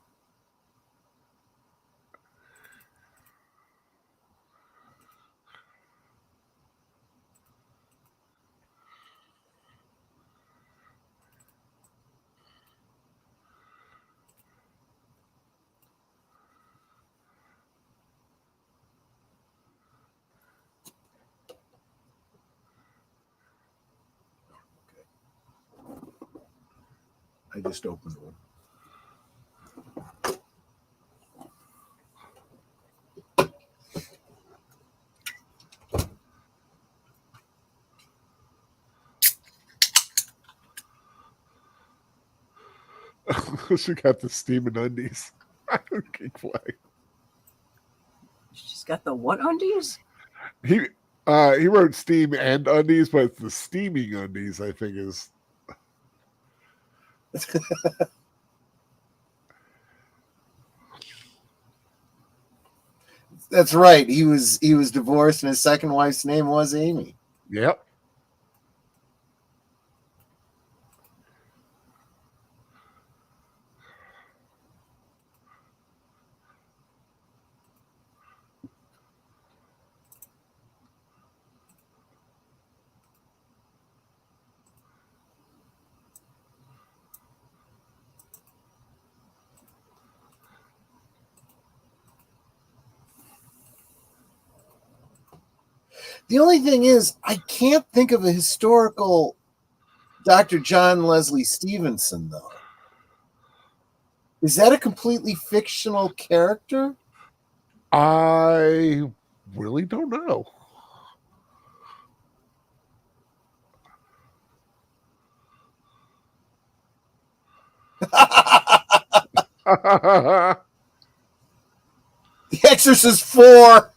I just opened one. She got the steaming undies. Okay, flag. She's got the what undies? He wrote steam and undies, but it's the steaming undies, I think, is. That's right. He was divorced, and his second wife's name was Amy. Yep. The only thing is, I can't think of a historical Dr. John Leslie Stevenson, though. Is that a completely fictional character? I really don't know. The Exorcist 4.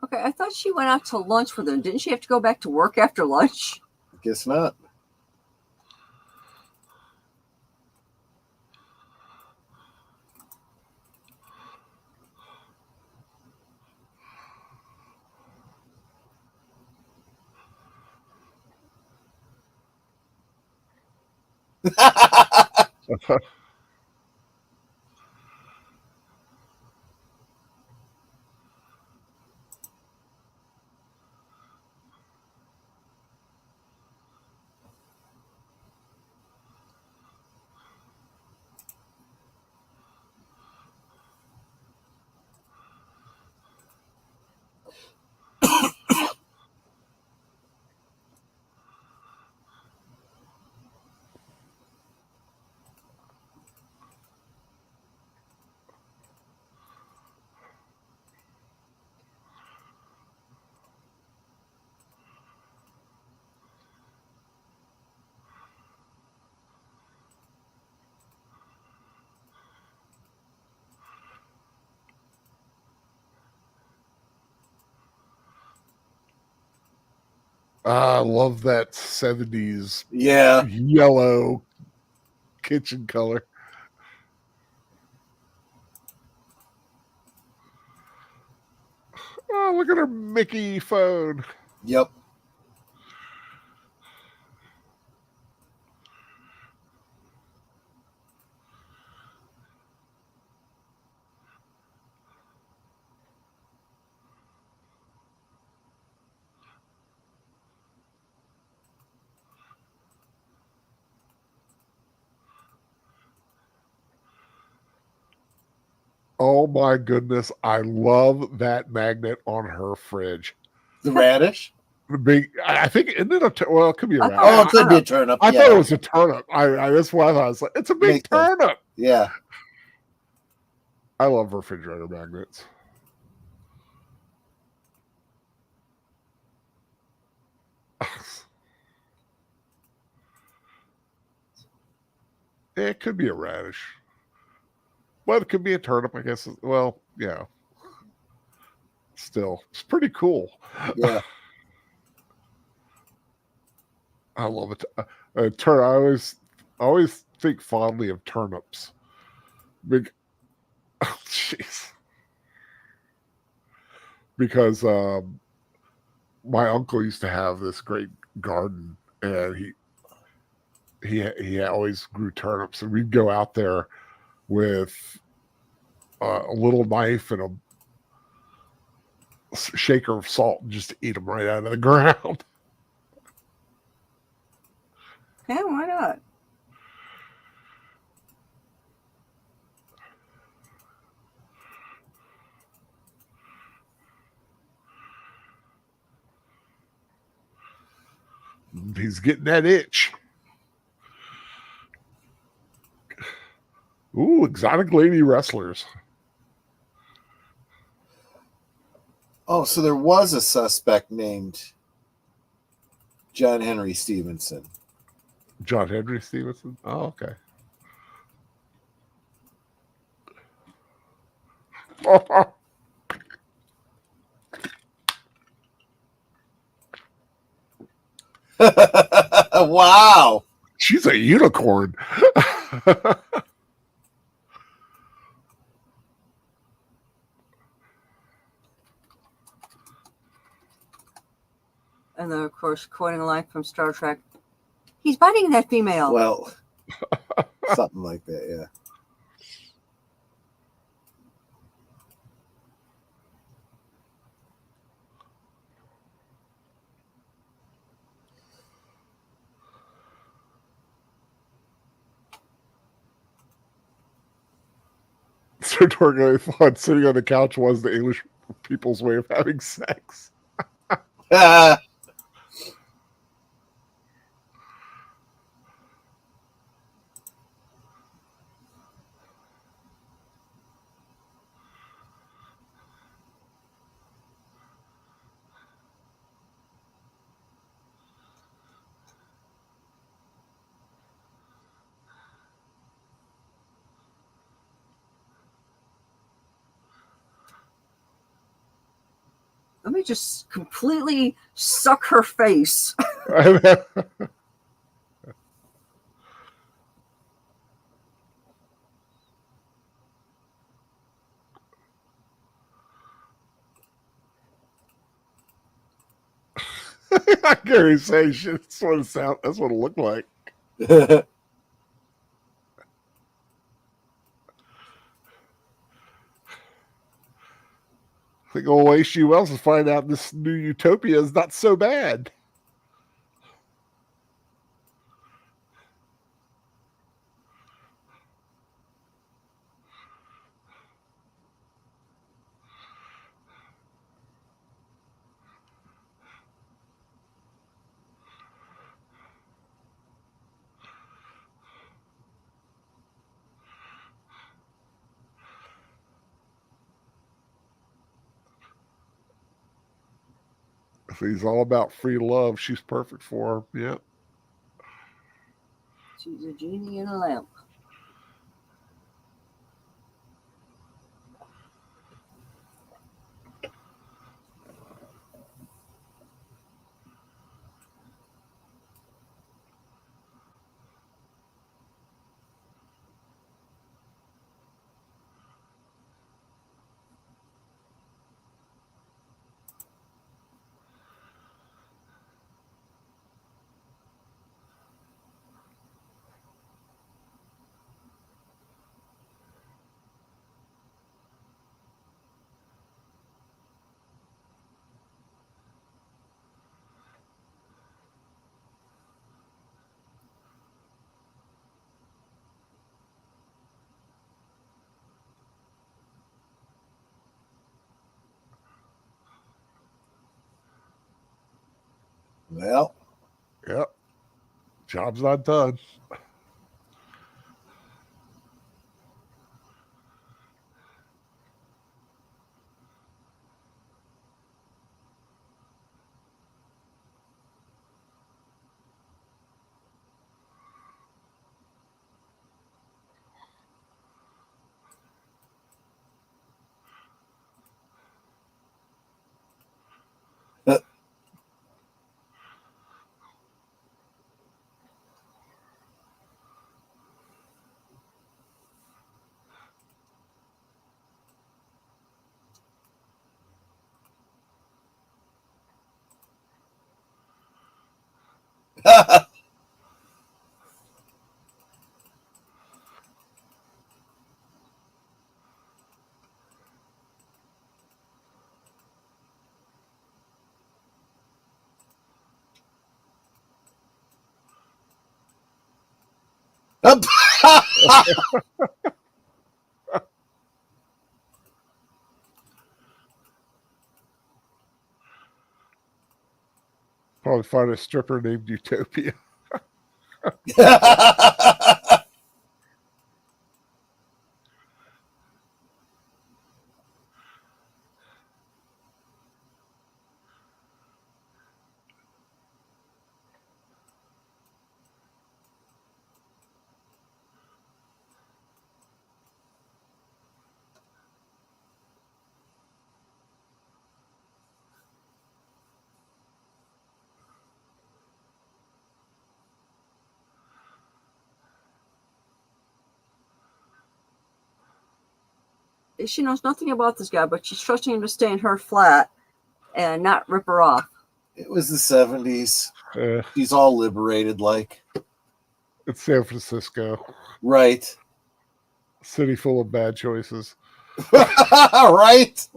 Okay, I thought she went out to lunch with them. Didn't she have to go back to work after lunch? Guess not. I love that 70s Yeah. yellow kitchen color. Oh, look at her Mickey phone. Yep. Oh my goodness, I love that magnet on her fridge. The radish? The big, I think, isn't it well, it could be a radish. Oh, it could be a turnip. I thought it was a turnip. That's why I thought. I was like, it's a big Makes sense. turnip. Yeah. I love refrigerator magnets. It could be a radish. Well, it could be a turnip, I guess. Well, yeah. Still, it's pretty cool. Yeah. I love it. I always think fondly of turnips. Oh, jeez. Because my uncle used to have this great garden, and he always grew turnips, and we'd go out there with a little knife and a shaker of salt and just eat them right out of the ground. Yeah, why not? He's getting that itch. Ooh, exotic lady wrestlers. Oh, so there was a suspect named John Henry Stevenson. John Henry Stevenson? Oh, okay. Wow. She's a unicorn. And then, of course, quoting a line from Star Trek, he's biting that female. Well, something like that, yeah. Sir Torgo thought sitting on the couch was the English people's way of having sex. Let me just completely suck her face. I can't say shit. That's what it sound. That's what it looked like. I think old H.G. Wells will find out this new utopia is not so bad. If he's all about free love, she's perfect for him. Yeah. She's a genie in a lamp. Well, Yep. Job's not done. Probably find a stripper named Utopia. She knows nothing about this guy, but she's trusting him to stay in her flat and not rip her off. It was the 70s. Uh, She's all liberated, like. it's San Francisco. Right. City full of bad choices. Right?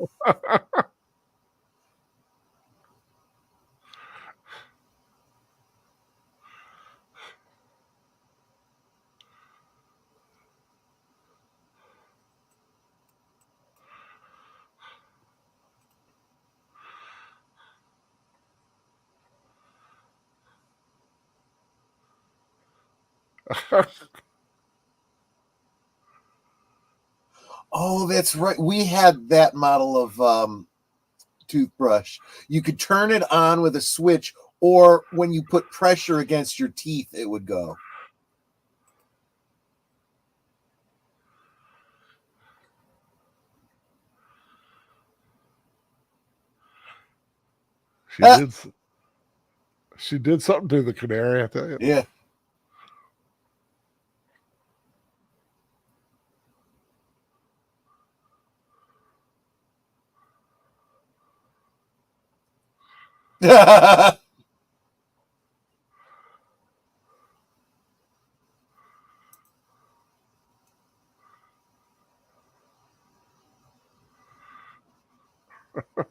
Oh, that's right. We had that model of toothbrush. You could turn it on with a switch, or when you put pressure against your teeth, it would go. She did something to the canary, I tell you. Yeah.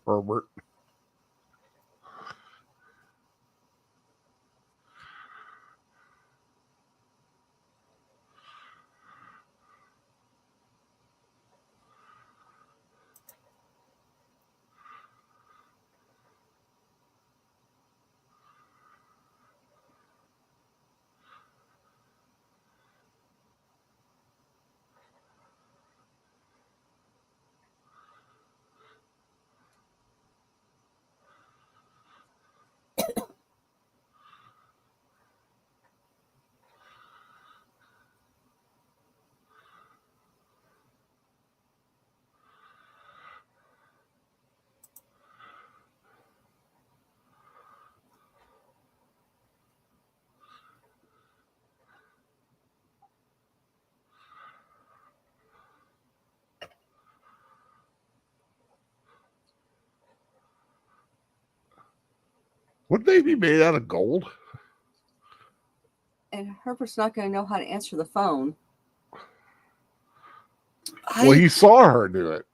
Herbert. Wouldn't they be made out of gold? And Herbert's not going to know how to answer the phone. Well, he saw her do it.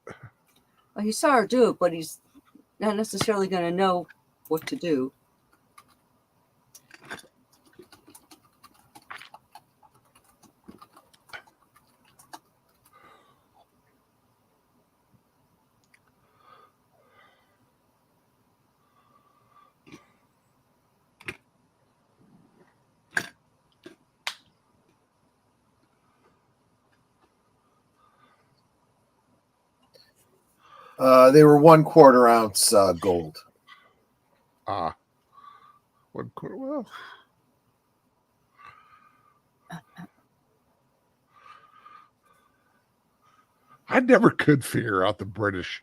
Well, he saw her do it, but he's not necessarily going to know what to do. They were 1/4 ounce gold. Ah, 1/4. Well, I never could figure out the British.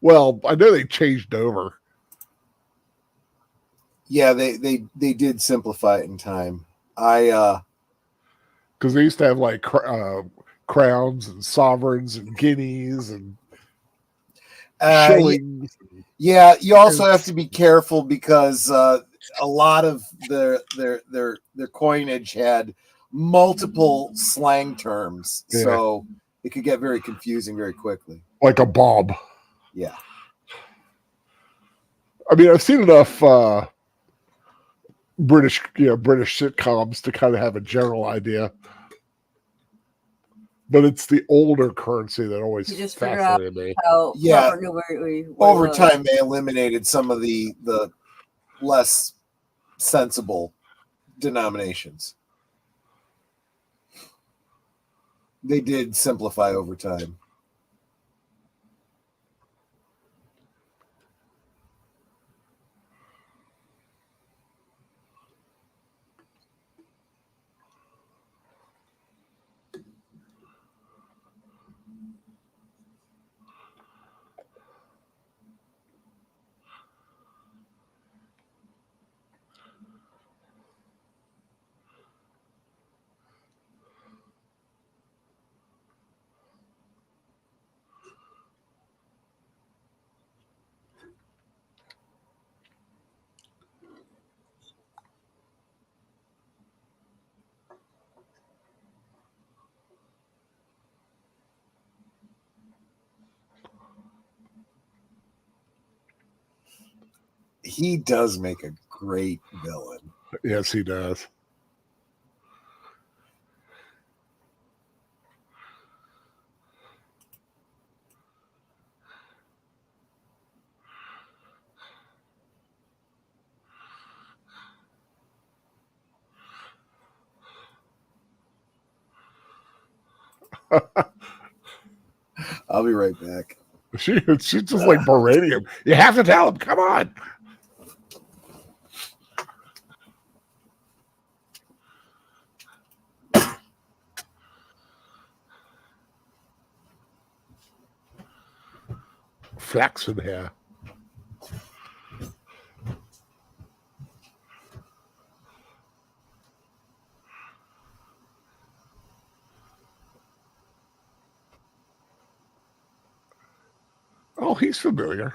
Well, I know they changed over. Yeah, they did simplify it in time. I Because they used to have like crowns and sovereigns and guineas and shillings. Yeah, you also have to be careful because a lot of their coinage had multiple slang terms, so it could get very confusing very quickly. Like a bob. Yeah. I mean, I've seen enough British sitcoms to kind of have a general idea. But it's the older currency that always fascinated me. Yeah. Over time, they eliminated some of the less sensible denominations. They did simplify over time. He does make a great villain. Yes, he does. I'll be right back. She's just like berating him. You have to tell him. Come on. Flaxen hair. Oh, he's familiar.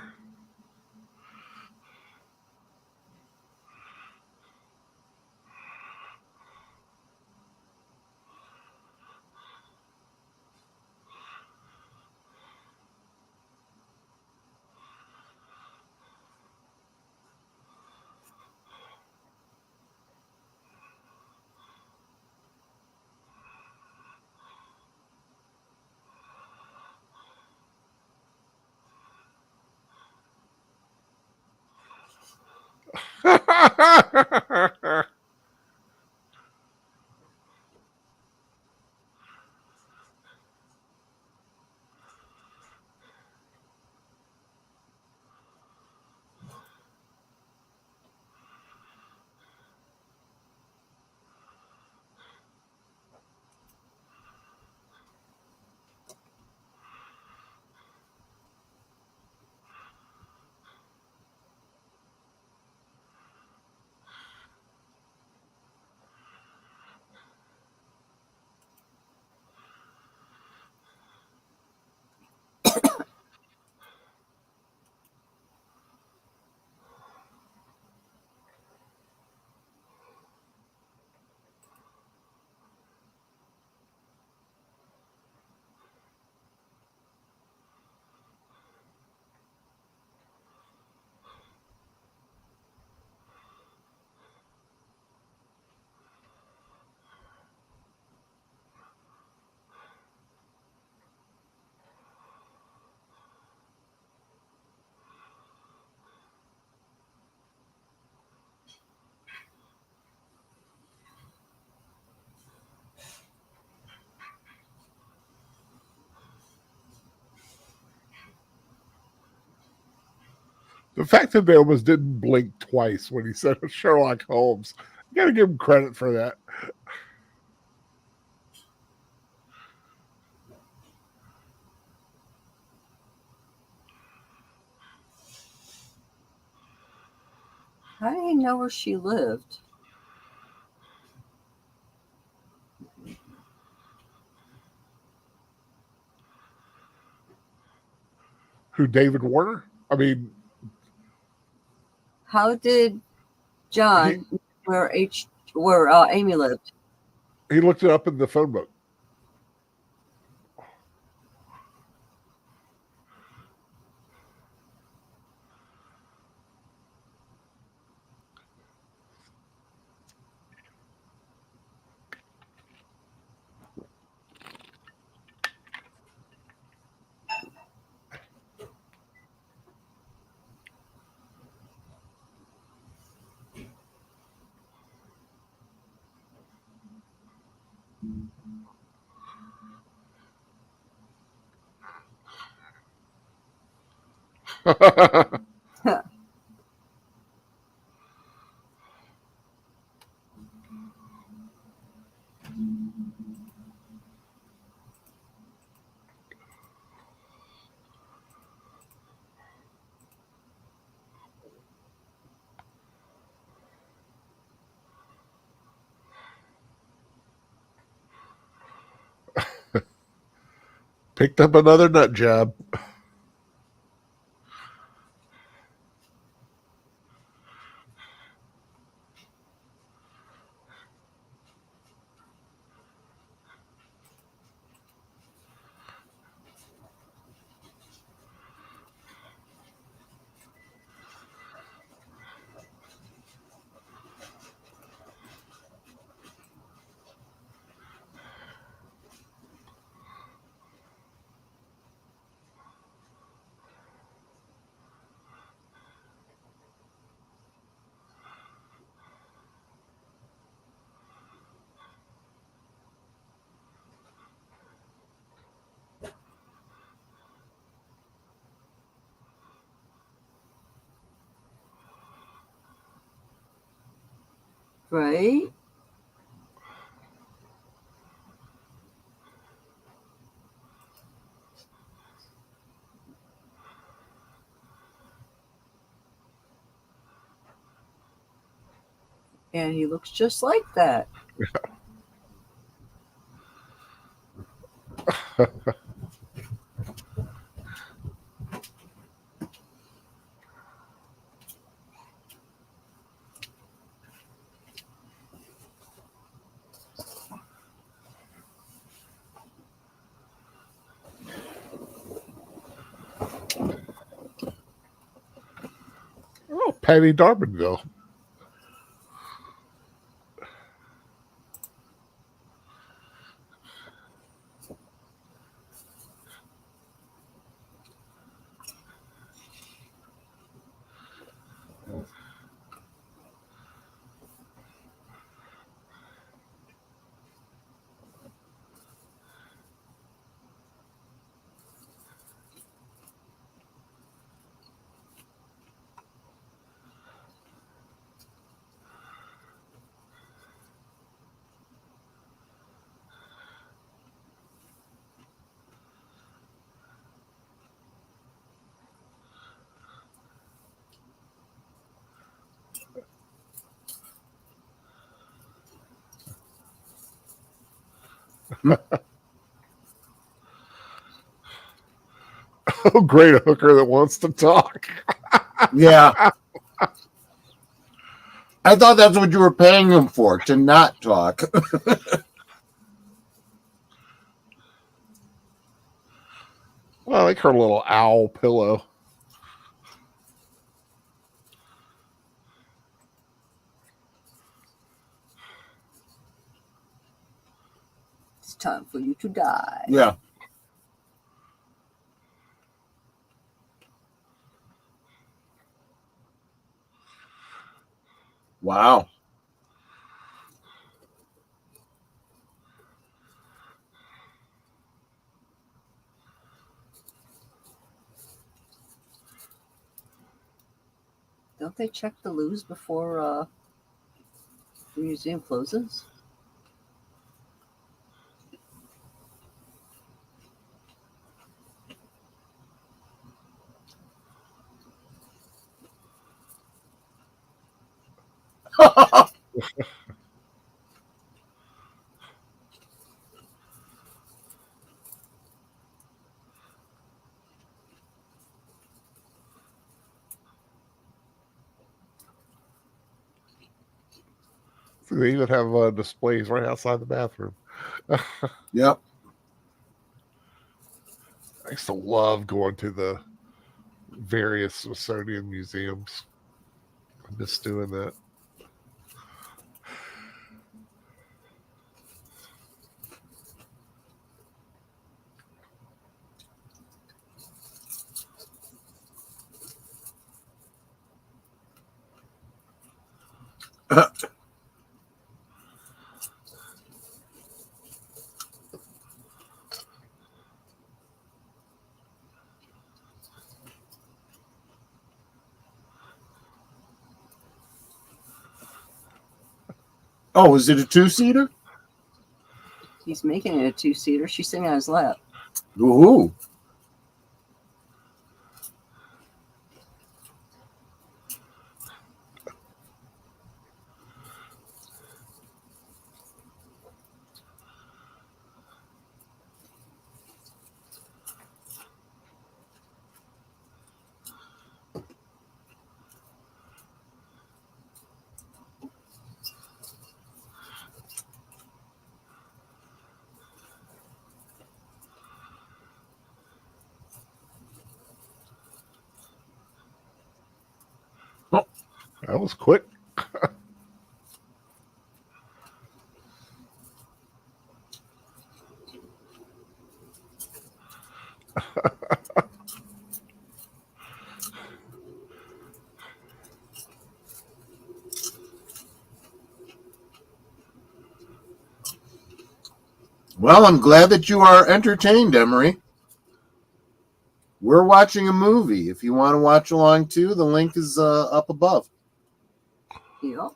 The fact that they almost didn't blink twice when he said Sherlock Holmes, you got to give him credit for that. How do you know where she lived? Who, David Warner? I mean, How did John where Amy lived? he looked it up in the phone book. Picked up another nut job. Right? And he looks just like that. Oh, Patty Darmanville. Oh, great, a hooker that wants to talk. Yeah. I thought that's what you were paying him for, to not talk. Well, I like her little owl pillow. It's time for you to die. Yeah. Wow. Don't they check the loos before the museum closes? So they even have displays right outside the bathroom. Yep. I used to love going to the various Smithsonian museums. I miss doing that. Oh, is it a 2-seater? He's making it a 2-seater. She's sitting on his lap. Ooh. Oh, that was quick. Well, I'm glad that you are entertained, Emery. We're watching a movie. If you want to watch along too, the link is up above. Yep.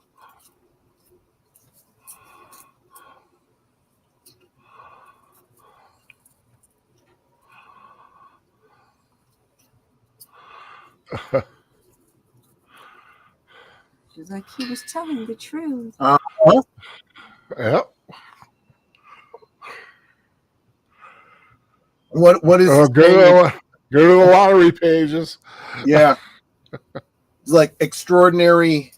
She's like, he was telling the truth. Yep. What is go to the lottery pages. Yeah. It's like extraordinary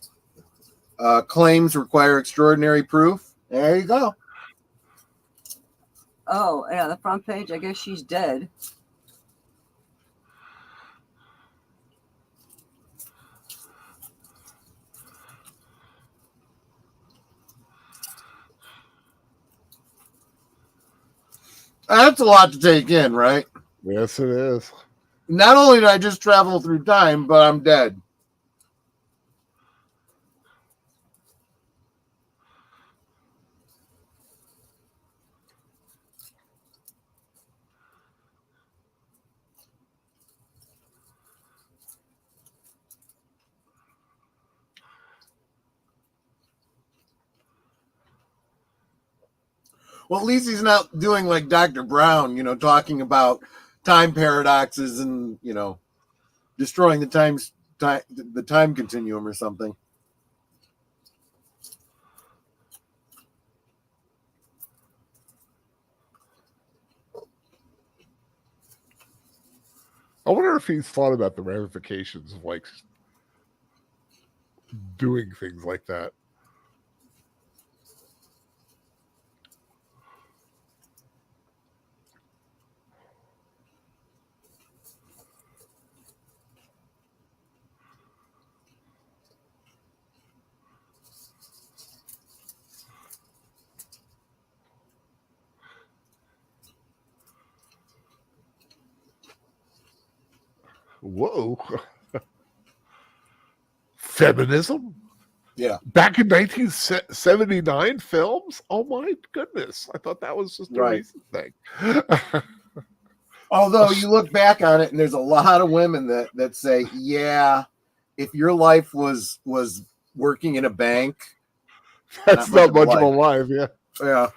claims require extraordinary proof. There you go. Oh, yeah, the front page. I guess she's dead. That's a lot to take in, right? Yes, it is. Not only did I just travel through time, but I'm dead. Well, at least he's not doing like Dr. Brown, talking about time paradoxes and, destroying the time continuum or something. I wonder if he's thought about the ramifications of like doing things like that. Whoa. Feminism? Yeah. Back in 1979 films? Oh my goodness. I thought that was just a recent thing. Although you look back on it and there's a lot of women that say, yeah, if your life was working in a bank, That's not much of a life, yeah. Yeah.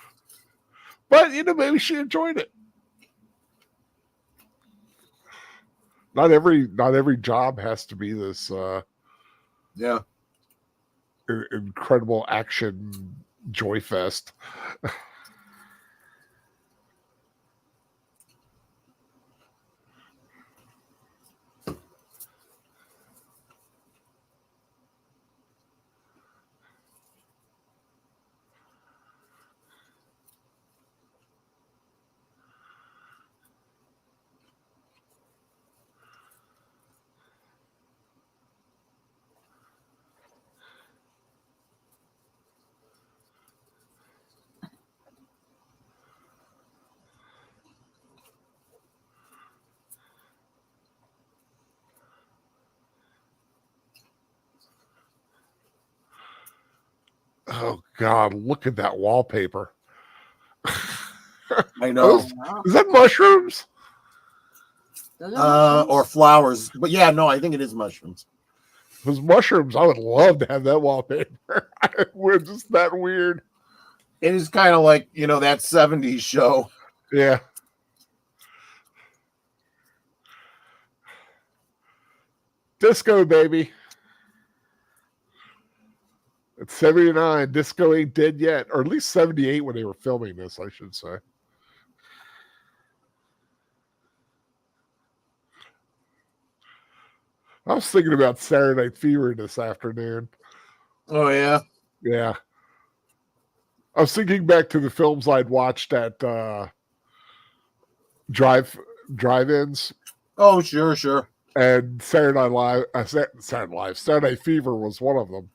But maybe she enjoyed it. Not every job has to be this incredible action joy fest. Oh God, look at that wallpaper. I know. Is that mushrooms? Or flowers. But yeah, no, I think it is mushrooms. If it was mushrooms, I would love to have that wallpaper. We're just that weird. It is kind of like, that 70s show. Yeah. Disco, baby. It's 79. Disco ain't dead yet. Or at least 78 when they were filming this, I should say. I was thinking about Saturday Night Fever this afternoon. Oh, yeah? Yeah. I was thinking back to the films I'd watched at drive-ins. Oh, sure. And Saturday Night Fever was one of them.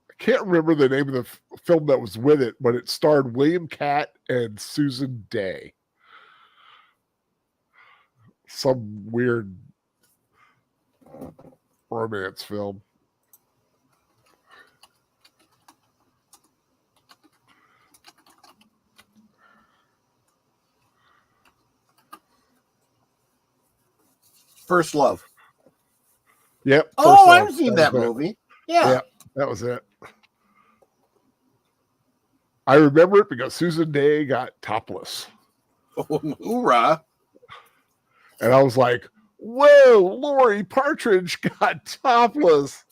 I can't remember the name of the film that was with it, but it starred William Catt and Susan Day. Some weird romance film. First Love. Yep. Oh, I've seen that movie. Yeah, that was it. I remember it because Susan Day got topless. Oh, hoorah. And I was like, whoa, Lori Partridge got topless.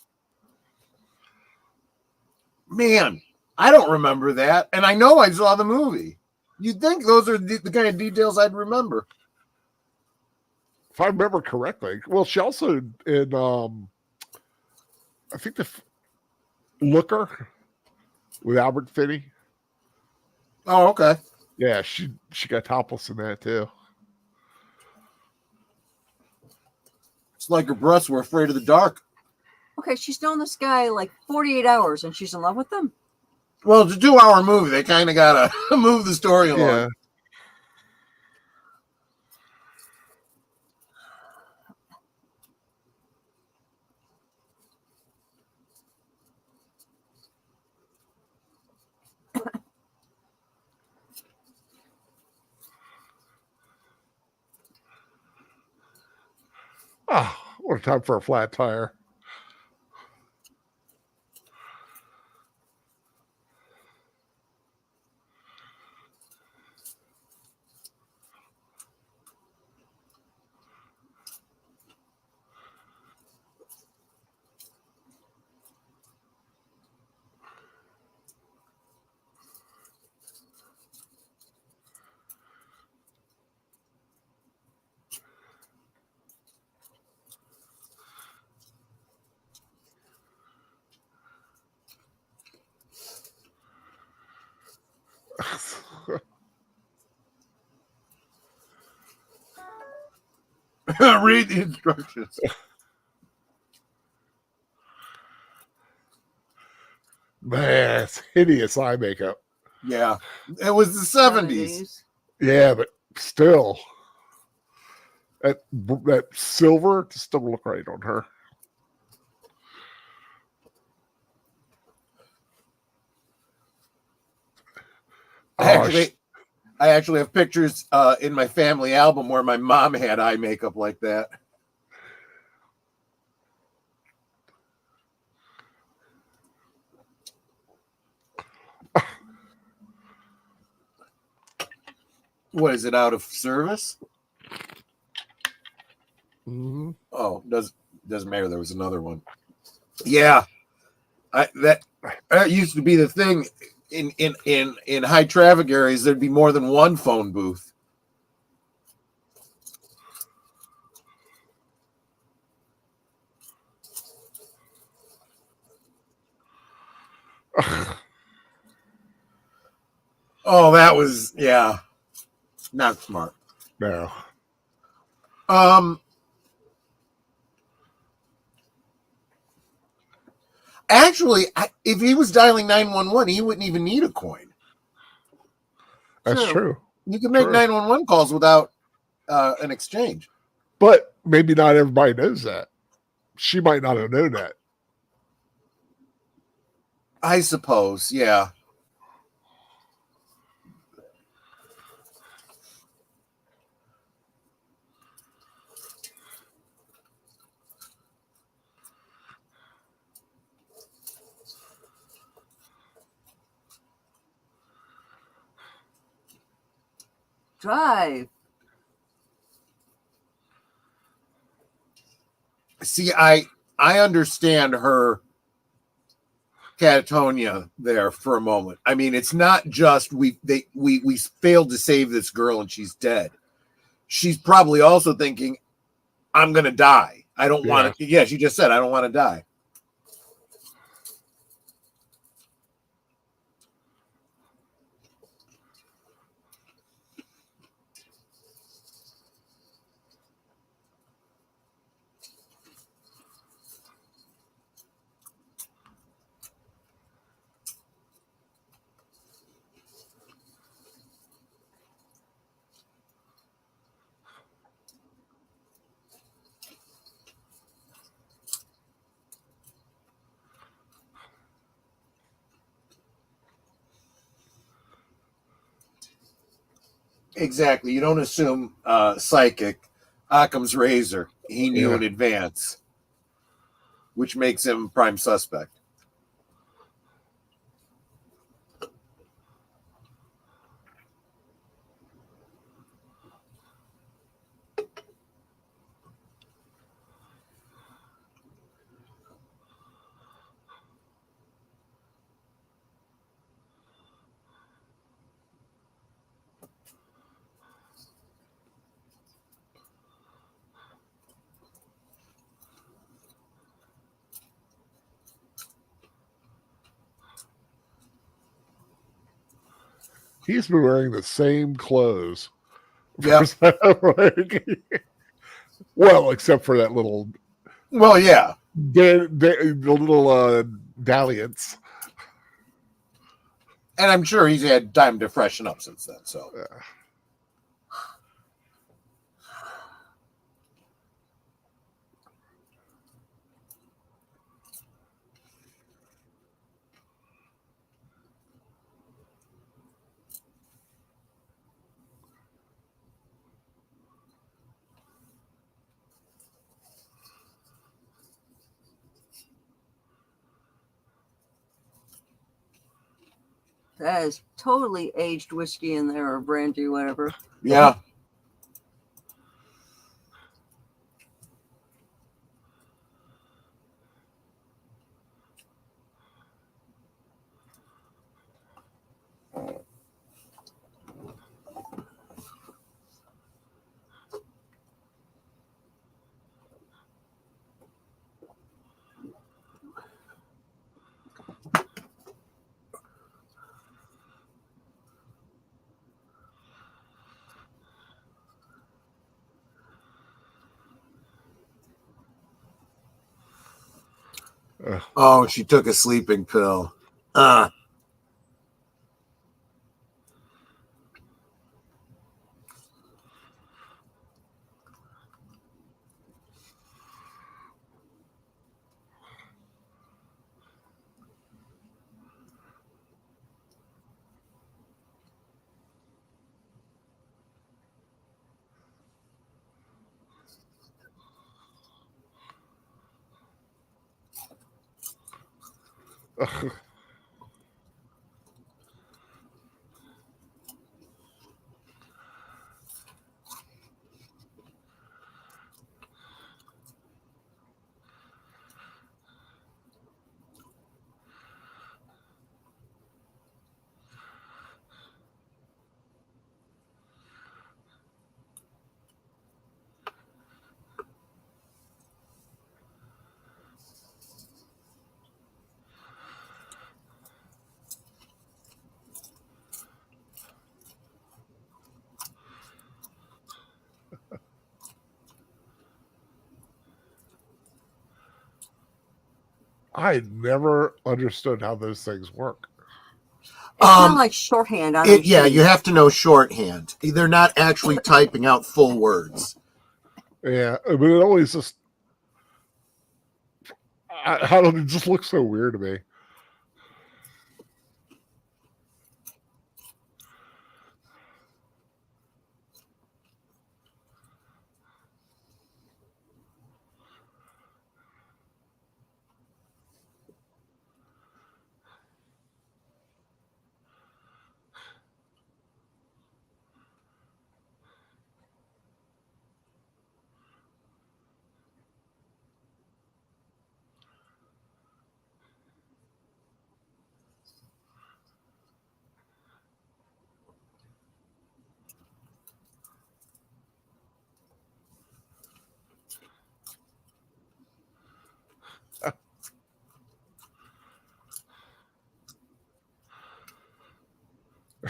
Man, I don't remember that. And I know I saw the movie. You'd think those are the kind of details I'd remember. If I remember correctly. Well, she also in, I think the Looker with Albert Finney. Oh, okay. Yeah, she got topless in that too. It's like her breasts were afraid of the dark. Okay, she's known this guy like 48 hours and she's in love with him? Well, it's a 2-hour movie. They kind of got to move the story along. Yeah. Oh, what a time for a flat tire. Read the instructions. Man, it's hideous eye makeup. Yeah. It was the 70s. Yeah, but still. That silver just don't look right on her. Actually, I actually have pictures in my family album where my mom had eye makeup like that. What is it, out of service? Mm-hmm. Oh, doesn't matter. There was another one. Yeah, that used to be the thing in high traffic areas. There'd be more than one phone booth. Oh, that was not smart. No. Actually, if he was dialing 911, he wouldn't even need a coin. That's true. You can make 911 calls without an exchange. But maybe not everybody knows that. She might not have known that. I suppose, yeah. Drive. See, I understand her catatonia there for a moment. I mean, it's not just we failed to save this girl and she's dead. She's probably also thinking, I'm gonna die. I don't want to. Yeah, she just said, I don't want to die. Exactly. You don't assume psychic. Occam's razor. He knew in advance, which makes him prime suspect. He's been wearing the same clothes. Yeah. Well, except for that little. Well, yeah. The little dalliance. And I'm sure he's had time to freshen up since then. So. That is totally aged whiskey in there or brandy, whatever. Yeah. Oh, she took a sleeping pill. I never understood how those things work. It's kind of like shorthand on a machine. Yeah, you have to know shorthand. They're not actually typing out full words. Yeah, but it always just, how does it just look so weird to me?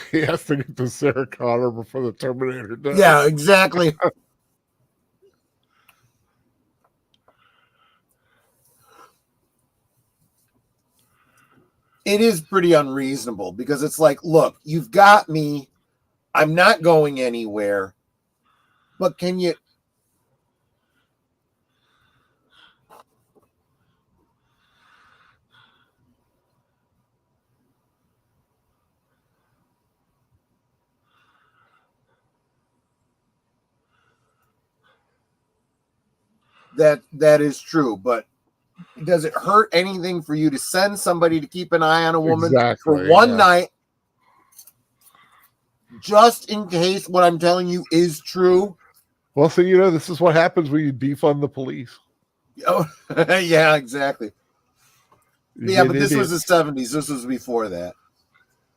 He has to get to Sarah Connor before the Terminator does. Yeah, exactly. It is pretty unreasonable because it's like, look, you've got me. I'm not going anywhere. But can you? That is true, but does it hurt anything for you to send somebody to keep an eye on a woman for one night, just in case what I'm telling you is true? Well, so this is what happens when you defund the police. Oh, yeah, exactly. Yeah, but this was the 70s. This was before that.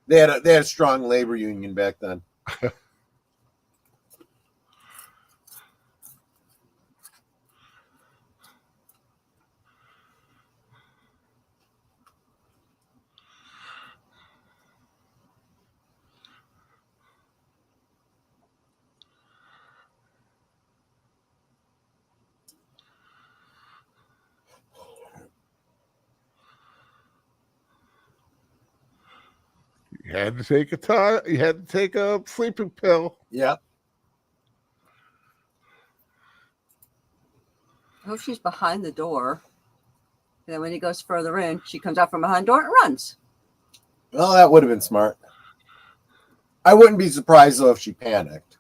They had a strong labor union back then. You had to take you had to take a sleeping pill. Yeah. I hope she's behind the door. And then when he goes further in, she comes out from behind the door and runs. Well, that would have been smart. I wouldn't be surprised, though, if she panicked.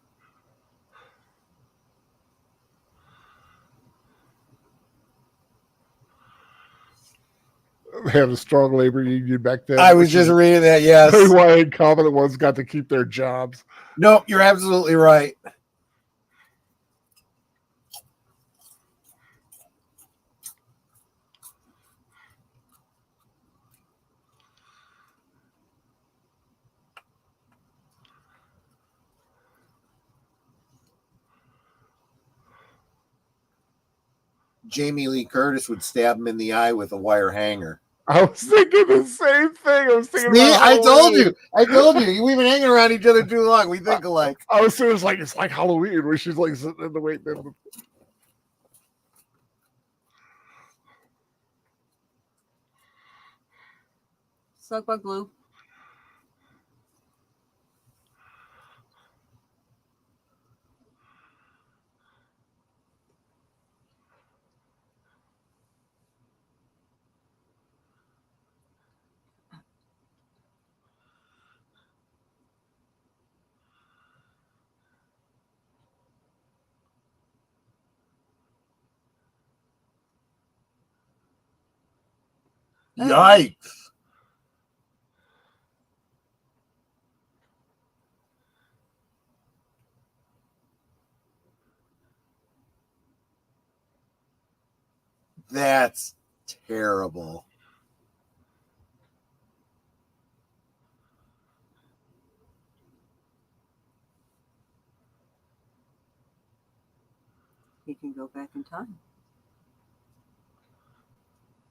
They have a strong labor union back then. I was just reading that, yes. Why incompetent ones got to keep their jobs. No, you're absolutely right. Jamie Lee Curtis would stab him in the eye with a wire hanger. I was thinking the same thing. I was thinking. See, I told you. We've been hanging around each other too long. We think alike. I was saying it's like Halloween where she's like sitting in the waiting room. Slug bug glue. Yikes. That's terrible. He can go back in time.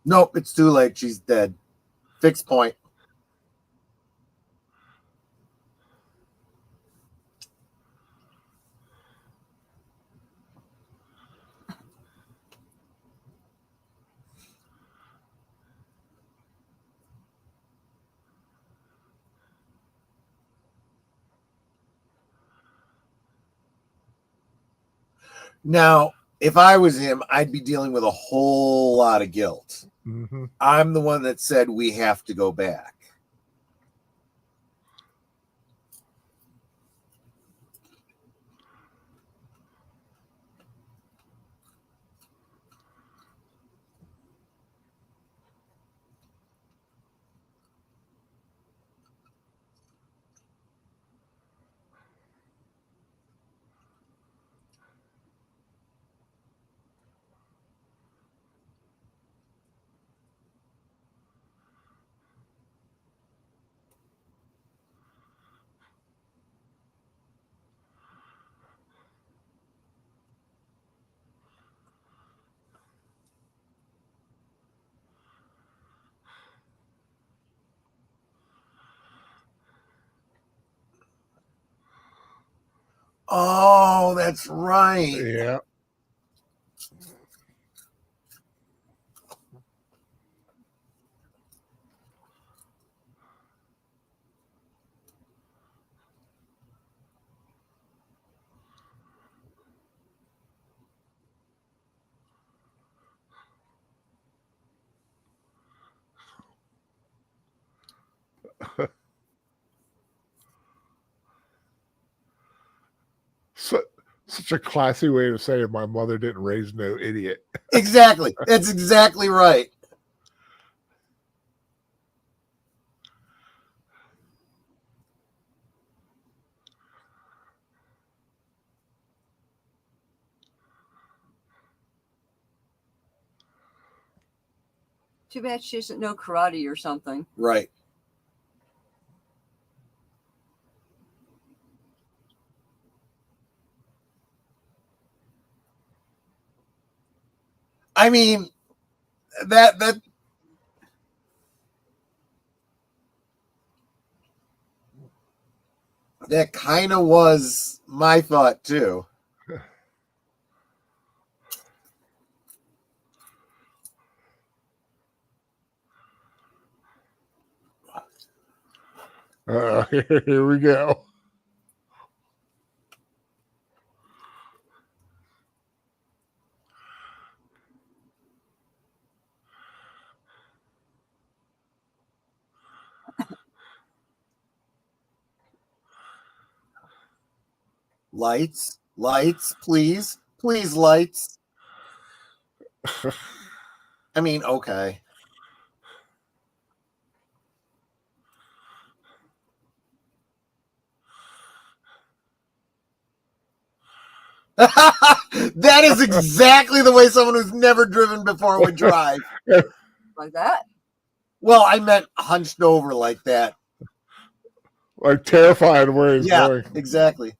Nope, it's too late. She's dead. Fixed point. Now, if I was him, I'd be dealing with a whole lot of guilt. Mm-hmm. I'm the one that said we have to go back. Oh, that's right. Yeah. Such a classy way to say my mother didn't raise no idiot. Exactly. That's exactly right. Too bad she doesn't know karate or something. Right. I mean, that kind of was my thought too. Here we go. Lights, please, lights. I mean, okay. That is exactly the way someone who's never driven before would drive. Like that? Well, I meant hunched over like that. Like terrified where he's Yeah, going. exactly.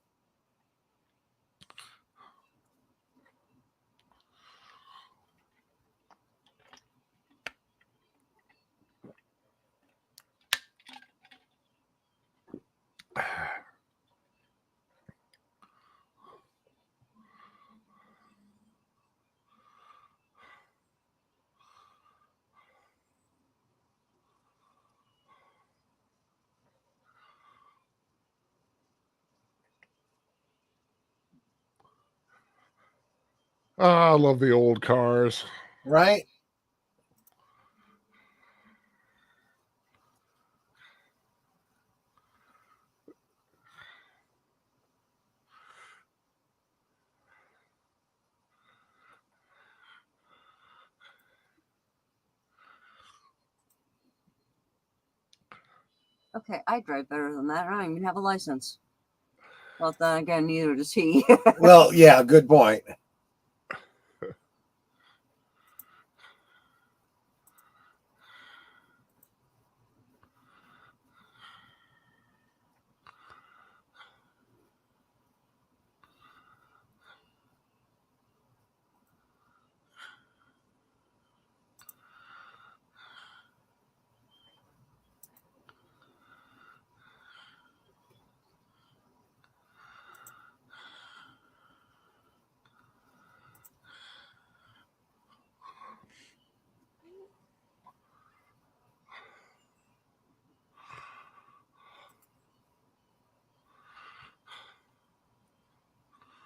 Oh, I love the old cars. Right? Okay, I drive better than that. I don't even have a license. Well, then again, neither does he. Well, yeah, good point.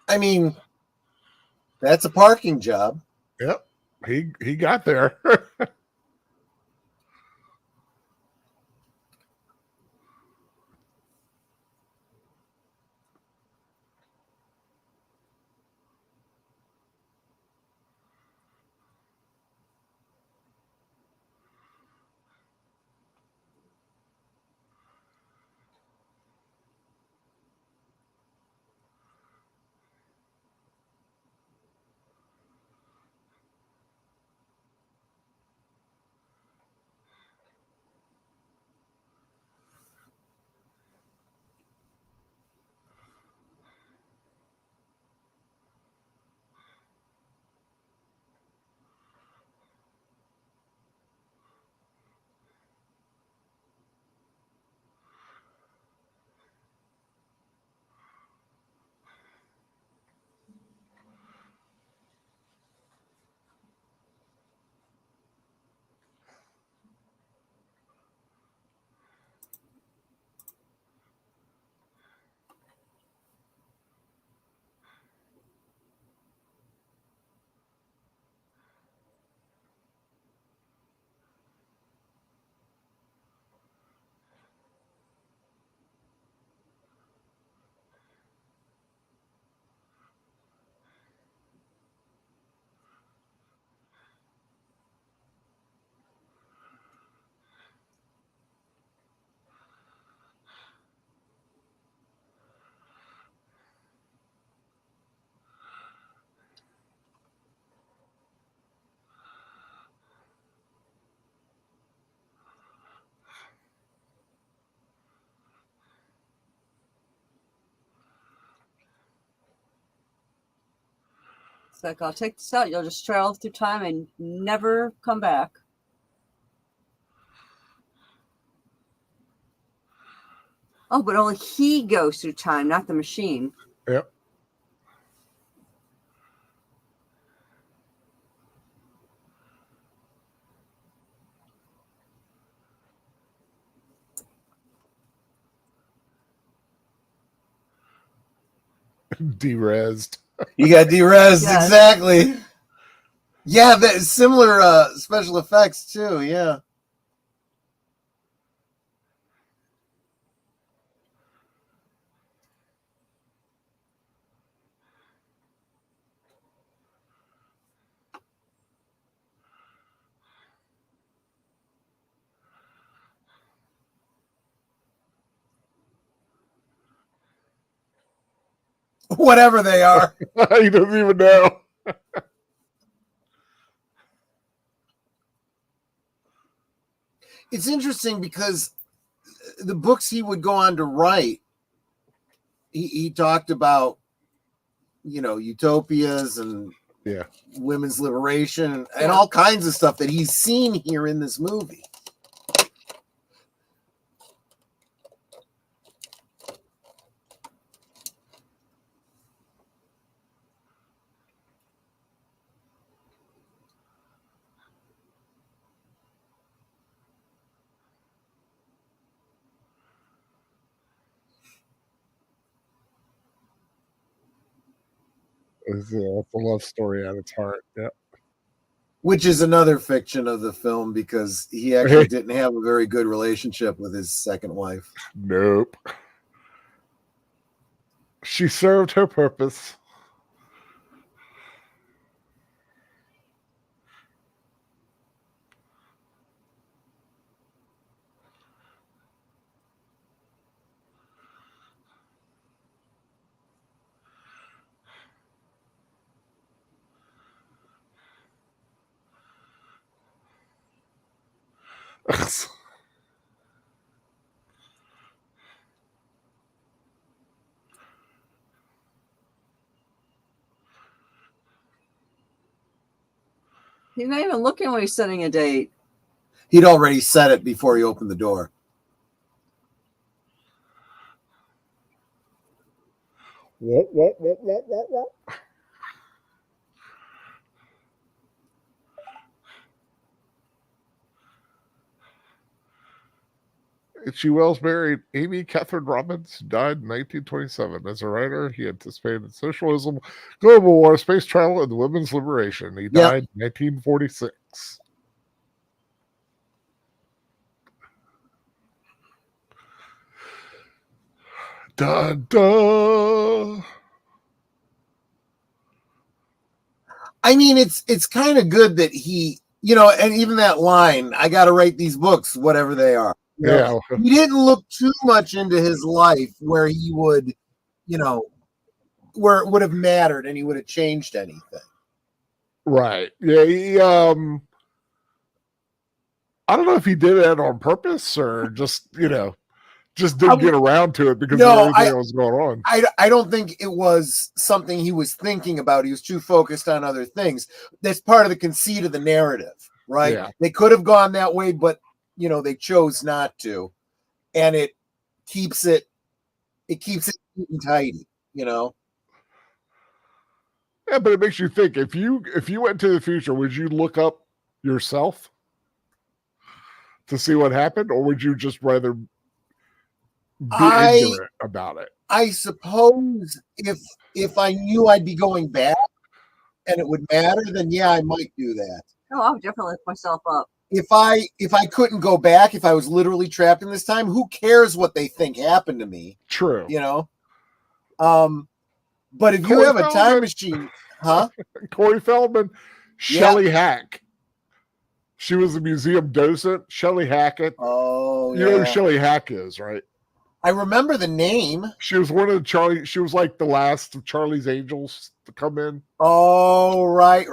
I mean, that's a parking job. Yep. He got there. It's like, I'll take this out. You'll just travel through time and never come back. Oh, but only he goes through time, not the machine. Yep. Derezzed. You got derezzed, Yes. exactly. Yeah, that similar special effects too. Yeah. Whatever they are. He doesn't even know. It's interesting because the books he would go on to write, he talked about, utopias and Yeah. women's liberation and all kinds of stuff that he's seen here in this movie. It's a love story at its heart. Yeah. Which is another fiction of the film because he actually didn't have a very good relationship with his second wife. Nope. She served her purpose. He's not even looking when he's setting a date. He'd already said it before he opened the door. What? H.G. Wells married Amy Catherine Robbins, who died in 1927. As a writer, he anticipated socialism, global war, space travel, and women's liberation. He died in 1946. Dun, dun. I mean, it's kind of good that he, and even that line, I got to write these books, whatever they are. He didn't look too much into his life where he would, where it would have mattered and he would have changed anything. Right. Yeah. He, I don't know if he did that on purpose or just didn't get around to it because of everything that was going on. I don't think it was something he was thinking about. He was too focused on other things. That's part of the conceit of the narrative, right? Yeah. They could have gone that way, but they chose not to, and it keeps it neat and tidy, Yeah, but it makes you think. If you went to the future, would you look up yourself to see what happened, or would you just rather be ignorant about it? I suppose if I knew I'd be going back and it would matter, then yeah, I might do that. Oh, I would definitely look myself up. If I couldn't go back, if I was literally trapped in this time, who cares what they think happened to me? True. But if you have a time machine, huh? Corey Feldman, Shelley Hack. She was a museum docent. Shelley Hackett. Oh, you know who Shelley Hack is, right? I remember the name. She was one of the she was like the last of Charlie's Angels to come in. Oh, right.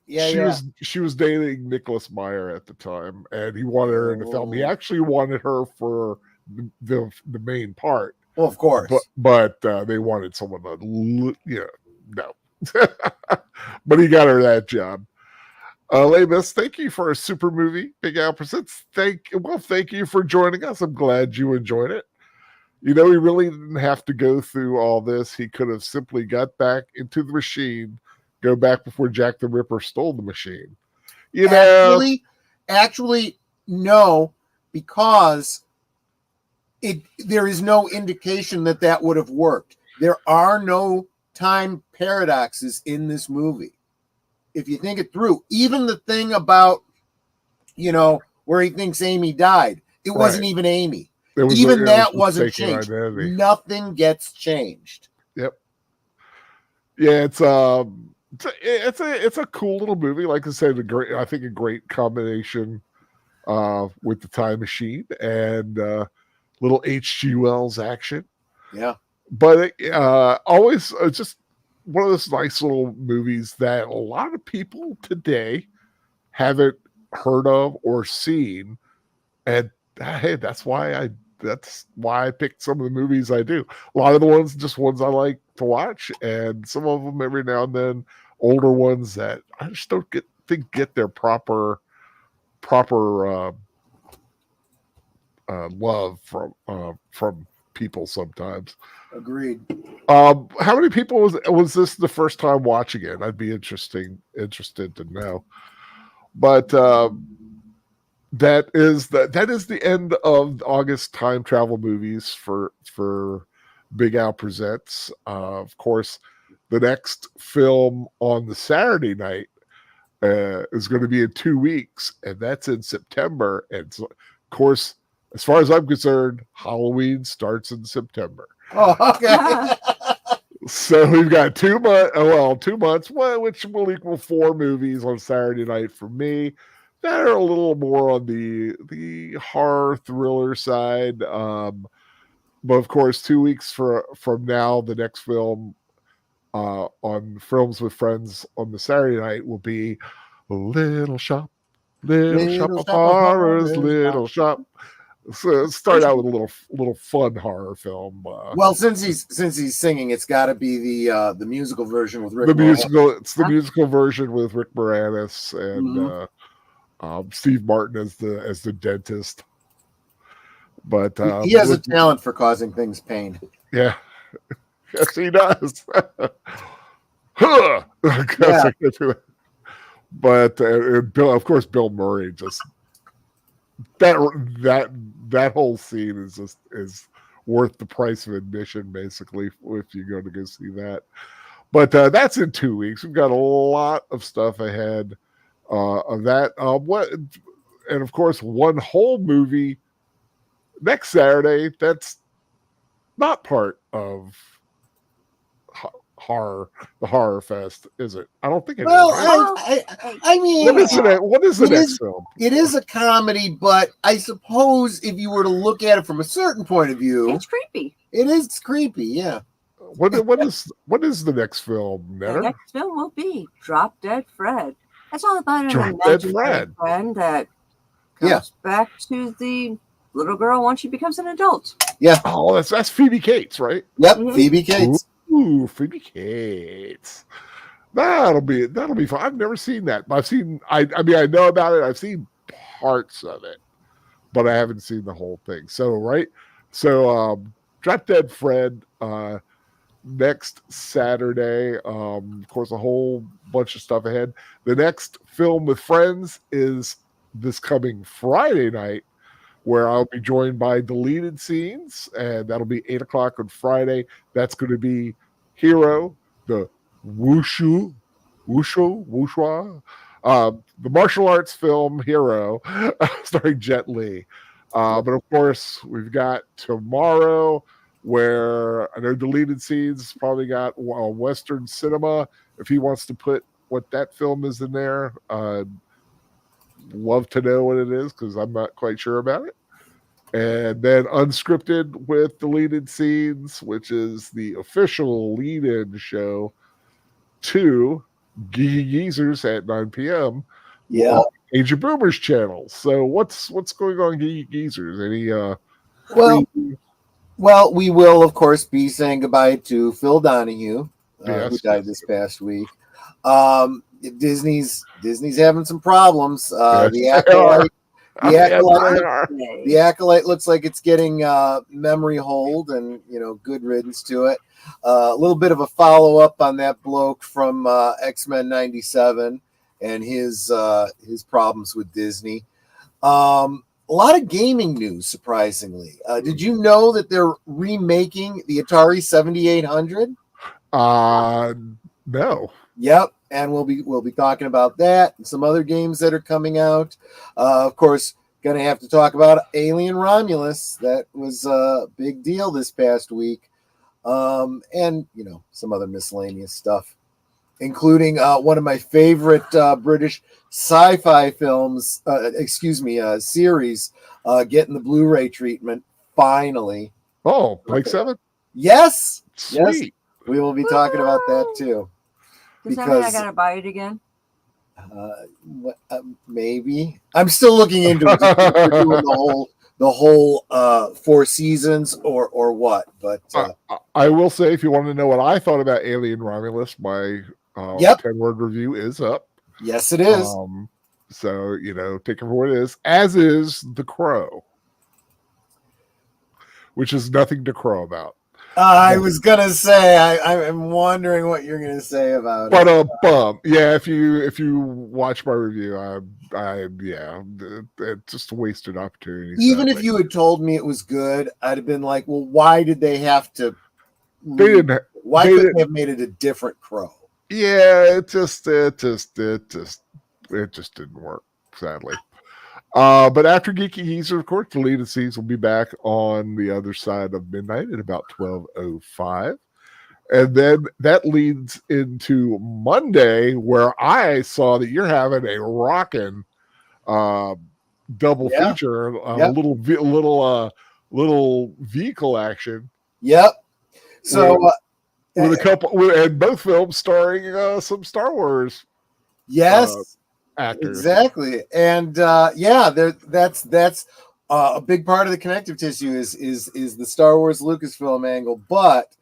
Yeah, she was dating Nicholas Meyer at the time, and he wanted her in the film. He actually wanted her for the main part. Well, of course. But they wanted someone to, no. But he got her that job. Lemus, thank you for a super movie. Big Al Presents. Thank you for joining us. I'm glad you enjoyed it. He really didn't have to go through all this. He could have simply got back into the machine, go back before Jack the Ripper stole the machine. Actually, no, because there is no indication that would have worked. There are no time paradoxes in this movie. If you think it through, even the thing about, where he thinks Amy died, it wasn't even Amy. That wasn't changed. Identity. Nothing gets changed. Yep. Yeah, it's a cool little movie. Like I said, a great combination with the time machine and little H.G. Wells action. Yeah. But always just one of those nice little movies that a lot of people today haven't heard of or seen, and hey, that's why I picked some of the movies I do. A lot of the ones I like to watch, and some of them every now and then older ones that I just don't get their proper love from people sometimes. Agreed. How many people was this the first time watching it? I'd be interested to know. But that is the end of August time travel movies for Big Al Presents. Of course, the next film on the Saturday night is going to be in 2 weeks, and that's in September. And so, of course, as far as I'm concerned, Halloween starts in September. Oh, okay. So we've got 2 months, which will equal 4 movies on Saturday night for me that are a little more on the horror thriller side. But of course, 2 weeks from now, the next film on Films with Friends on the Saturday night will be Little Shop of Horrors, Little Shop. So start out with a little fun horror film. Well, since he's singing, it's got to be the musical version with Rick. It's the musical version with Rick Moranis and Steve Martin as the dentist. But he has a talent for causing things pain. Yeah, yes, he does. Yeah. But Bill, of course, Bill Murray just that that whole scene is worth the price of admission, basically, if you're going to go see that. But that's in 2 weeks. We've got a lot of stuff ahead of that. And of course, one whole movie next Saturday. That's not part of the horror fest, is it? I don't think it is. I mean, what is the next film? It is a comedy, but I suppose if you were to look at it from a certain point of view, it's creepy. It is creepy, yeah. What is the next film, Netter? The next film will be Drop Dead Fred. That's all about an Drop Dead imaginary friend that comes back to the little girl once she becomes an adult. Yeah. Oh, that's Phoebe Cates, right? Yep, Phoebe Cates. Ooh, Phoebe Cates. That'll be fun. I've never seen that. I know about it. I've seen parts of it, but I haven't seen the whole thing. So Drop Dead Fred next Saturday. Of course, a whole bunch of stuff ahead. The next film with friends is this coming Friday night, where I'll be joined by Deleted Scenes, and that'll be 8:00 on Friday. That's going to be Hero, the wuxia, the martial arts film Hero, starring Jet Li. But of course, we've got tomorrow, where I know Deleted Scenes probably got Western Cinema. If he wants to put what that film is in there, love to know what it is, because I'm not quite sure about it. And then Unscripted with Deleted Scenes, which is the official lead-in show to Geeky Geezers at 9 p.m. Yeah, on Age of Boomers channel. So what's going on, Geeky Geezers? Any well, we will of course be saying goodbye to Phil Donahue, who died this past week. Disney's having some problems. The Acolyte looks like it's getting memory hold, and good riddance to it. A little bit of a follow up on that bloke from X-Men '97 and his problems with Disney. A lot of gaming news, surprisingly. Did you know that they're remaking the Atari 7800? No. Yep, and we'll be talking about that and some other games that are coming out. Of course, going to have to talk about Alien Romulus. That was a big deal this past week. And some other miscellaneous stuff, including one of my favorite British sci-fi films, series, getting the Blu-ray treatment finally. Oh, Blake 7? Yes. Sweet. Yes. We will be talking about that too. Does that mean I gotta buy it again? Maybe. I'm still looking into it. We're doing the whole 4 seasons or what. But I will say, if you want to know what I thought about Alien Romulus, my 10-word review is up. Yes, it is. So take it for what it is. As is The Crow, which is nothing to crow about. I was gonna say I'm wondering what you're gonna say about it. But yeah, if you watch my review, it's just a wasted opportunity. Even if you had told me it was good, I'd have been like, well, why did they have to? Why couldn't they have made it a different Crow? Yeah, it just didn't work, sadly. But after Geeky Geezer, of course, Deleted Scenes will be back on the other side of midnight at about 12:05. And then that leads into Monday, where I saw that you're having a rockin' double feature, a little vehicle action. Yep. So with a couple, and both films starring some Star Wars. Yes. Actors. Exactly. And that's a big part of the connective tissue is the Star Wars Lucasfilm angle, but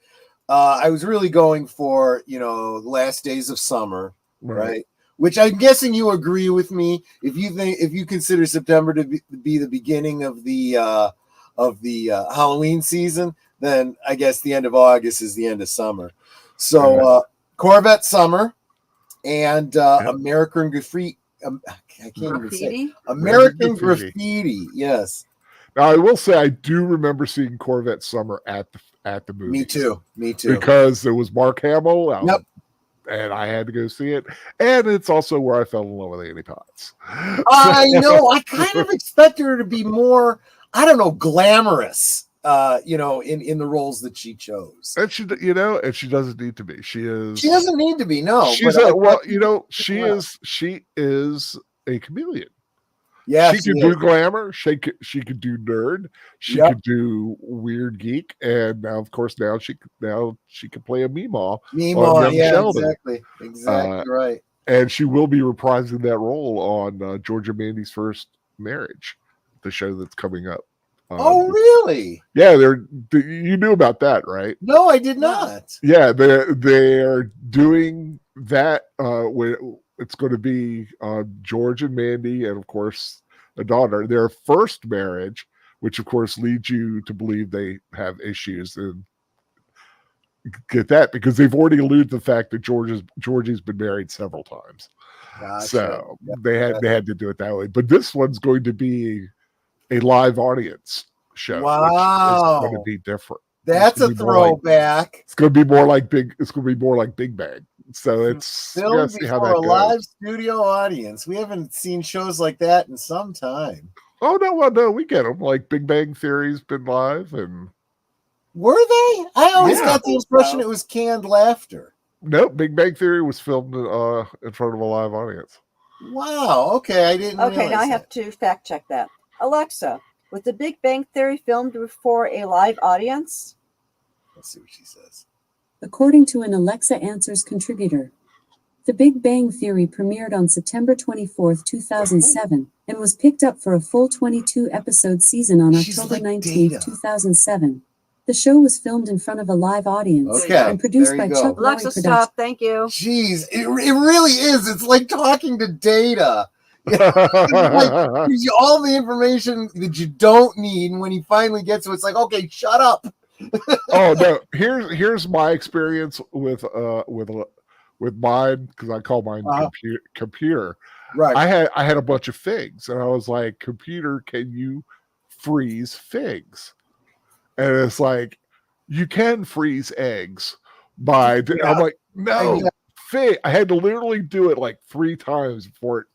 I was really going for Last Days of Summer, right? Which I'm guessing you agree with me. If you consider September to be the beginning of the Halloween season, then I guess the end of August is the end of summer. So Corvette Summer and American Graffiti. I can't even say American Graffiti. Yes. Now, I will say I do remember seeing Corvette Summer at the movies. Me too. Because it was Mark Hamill. Yep. And I had to go see it. And it's also where I fell in love with Annie Potts. I know. I kind of expected her to be more, I don't know, glamorous. In the roles that she chose, and she doesn't need to be. She doesn't need to be. No, she's she is a chameleon. Yeah, she can do glamour. She could do nerd. She could do weird geek, and now, of course, she can play a Meemaw. Yeah, exactly right. And she will be reprising that role on Georgia Mandy's First Marriage, the show that's coming up. Oh, really? Yeah, you knew about that, right? No, I did not. Yeah, they're doing that. It's going to be George and Mandy, and of course, a daughter. Their first marriage, which of course leads you to believe they have issues, and get that because they've already alluded to the fact that Georgie's been married several times. Gotcha. So they had to do it that way. But this one's going to be a live audience show. Wow, which is going to be different. That's a throwback. It's going to be more like Big Bang. So it's filmed before a live studio audience. We haven't seen shows like that in some time. Oh no, we get them. Like Big Bang Theory's been live, and were they? I always got the impression it was canned laughter. Nope, Big Bang Theory was filmed in front of a live audience. Wow. Okay, I didn't. Okay, now I have to fact check that. Alexa, was the Big Bang Theory filmed before a live audience? Let's see what she says. According to an Alexa Answers contributor, The Big Bang Theory premiered on September 24, 2007, and was picked up for a full 22-episode season on October 19, 2007. The show was filmed in front of a live audience and produced by Chuck Lorre Alexa, stop. Thank you. Jeez, it really is. It's like talking to Data. Like, all the information that you don't need, and when he finally gets to it, it's like, okay, shut up. Oh no! Here's my experience with mine, because I call mine computer. Right. I had a bunch of figs, and I was like, "Computer, can you freeze figs?" And it's like, "You can freeze eggs by." I'm like, "No, fig." I had to literally do it like 3 times before it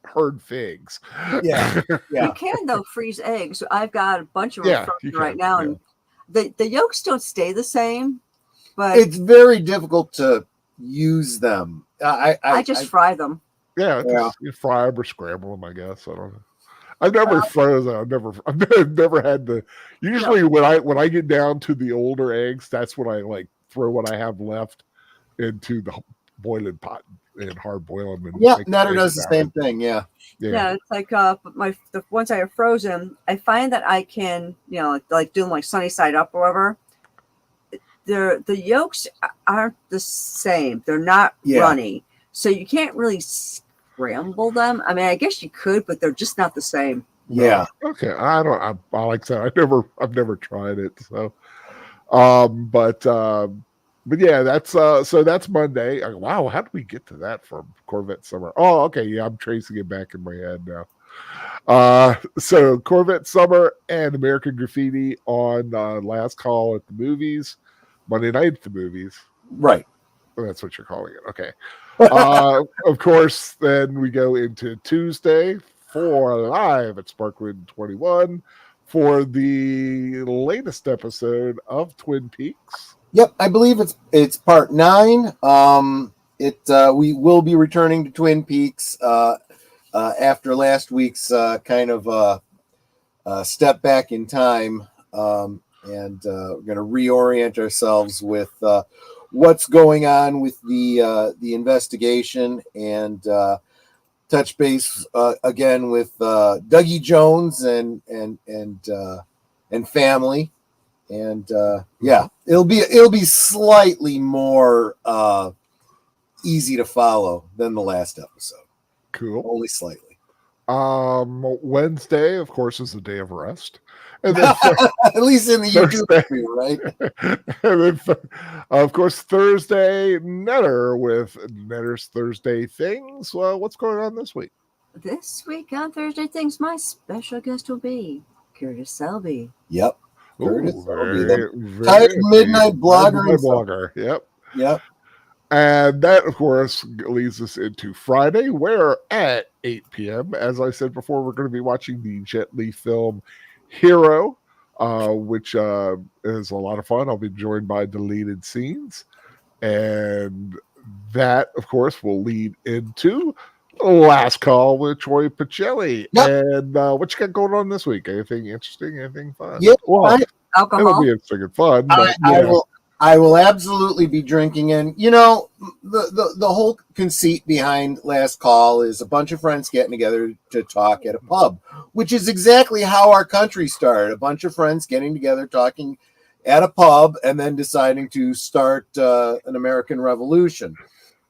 heard figs. Yeah. You can though freeze eggs. I've got a bunch of them frozen right now, and the yolks don't stay the same, but it's very difficult to use them. I just fry them. Yeah, you fry them or scramble them, I guess. I don't know. I've never frozen. I've never had the. Usually, when I get down to the older eggs, that's when I like throw what I have left into the boiling pot and hard boil them. And Netter does the same thing. Yeah, it's like the ones I have frozen. I find that I can like do them like sunny side up or whatever. The yolks aren't the same. They're not runny, so you can't really scramble them. I mean, I guess you could, but they're just not the same. Yeah. Okay. I like that. I've never tried it. So, but yeah, that's so that's Monday. Wow, how did we get to that from Corvette Summer? Oh, okay. Yeah, I'm tracing it back in my head now. So Corvette Summer and American Graffiti on Last Call at the Movies, Monday night at the movies. Right. That's what you're calling it. Okay. Of course, then we go into Tuesday for Live at Sparkwood 21 for the latest episode of Twin Peaks. Yep, I believe it's part 9. We will be returning to Twin Peaks after last week's kind of step back in time, and we're going to reorient ourselves with what's going on with the investigation, and touch base again with Dougie Jones and family. And it'll be slightly more easy to follow than the last episode. Cool. Only slightly. Wednesday, of course, is the day of rest. And then at least in the YouTube view, right? And then, of course, Thursday, Netter with Netter's Thursday Things. Well, what's going on this week? This week on Thursday Things, my special guest will be Curtis Selby. Yep. Ooh, Curtis Selby, very, the very tired good. midnight blogger. Midnight blogger. Yep. Yep. And that, of course, leads us into Friday, where at 8 p.m., as I said before, we're going to be watching the Jet Li film Hero, which is a lot of fun. I'll be joined by deleted scenes. And that, of course, will lead into Last Call with Troy Pacelli. Yep. And what you got going on this week? Anything interesting? Anything fun? Yeah, Well, Alcohol. it'll be interesting and fun. But, I will absolutely be drinking. And you know, the whole conceit behind Last Call is a bunch of friends getting together to talk at a pub, which is exactly how our country started. A bunch of friends getting together, talking at a pub, and then deciding to start an American Revolution.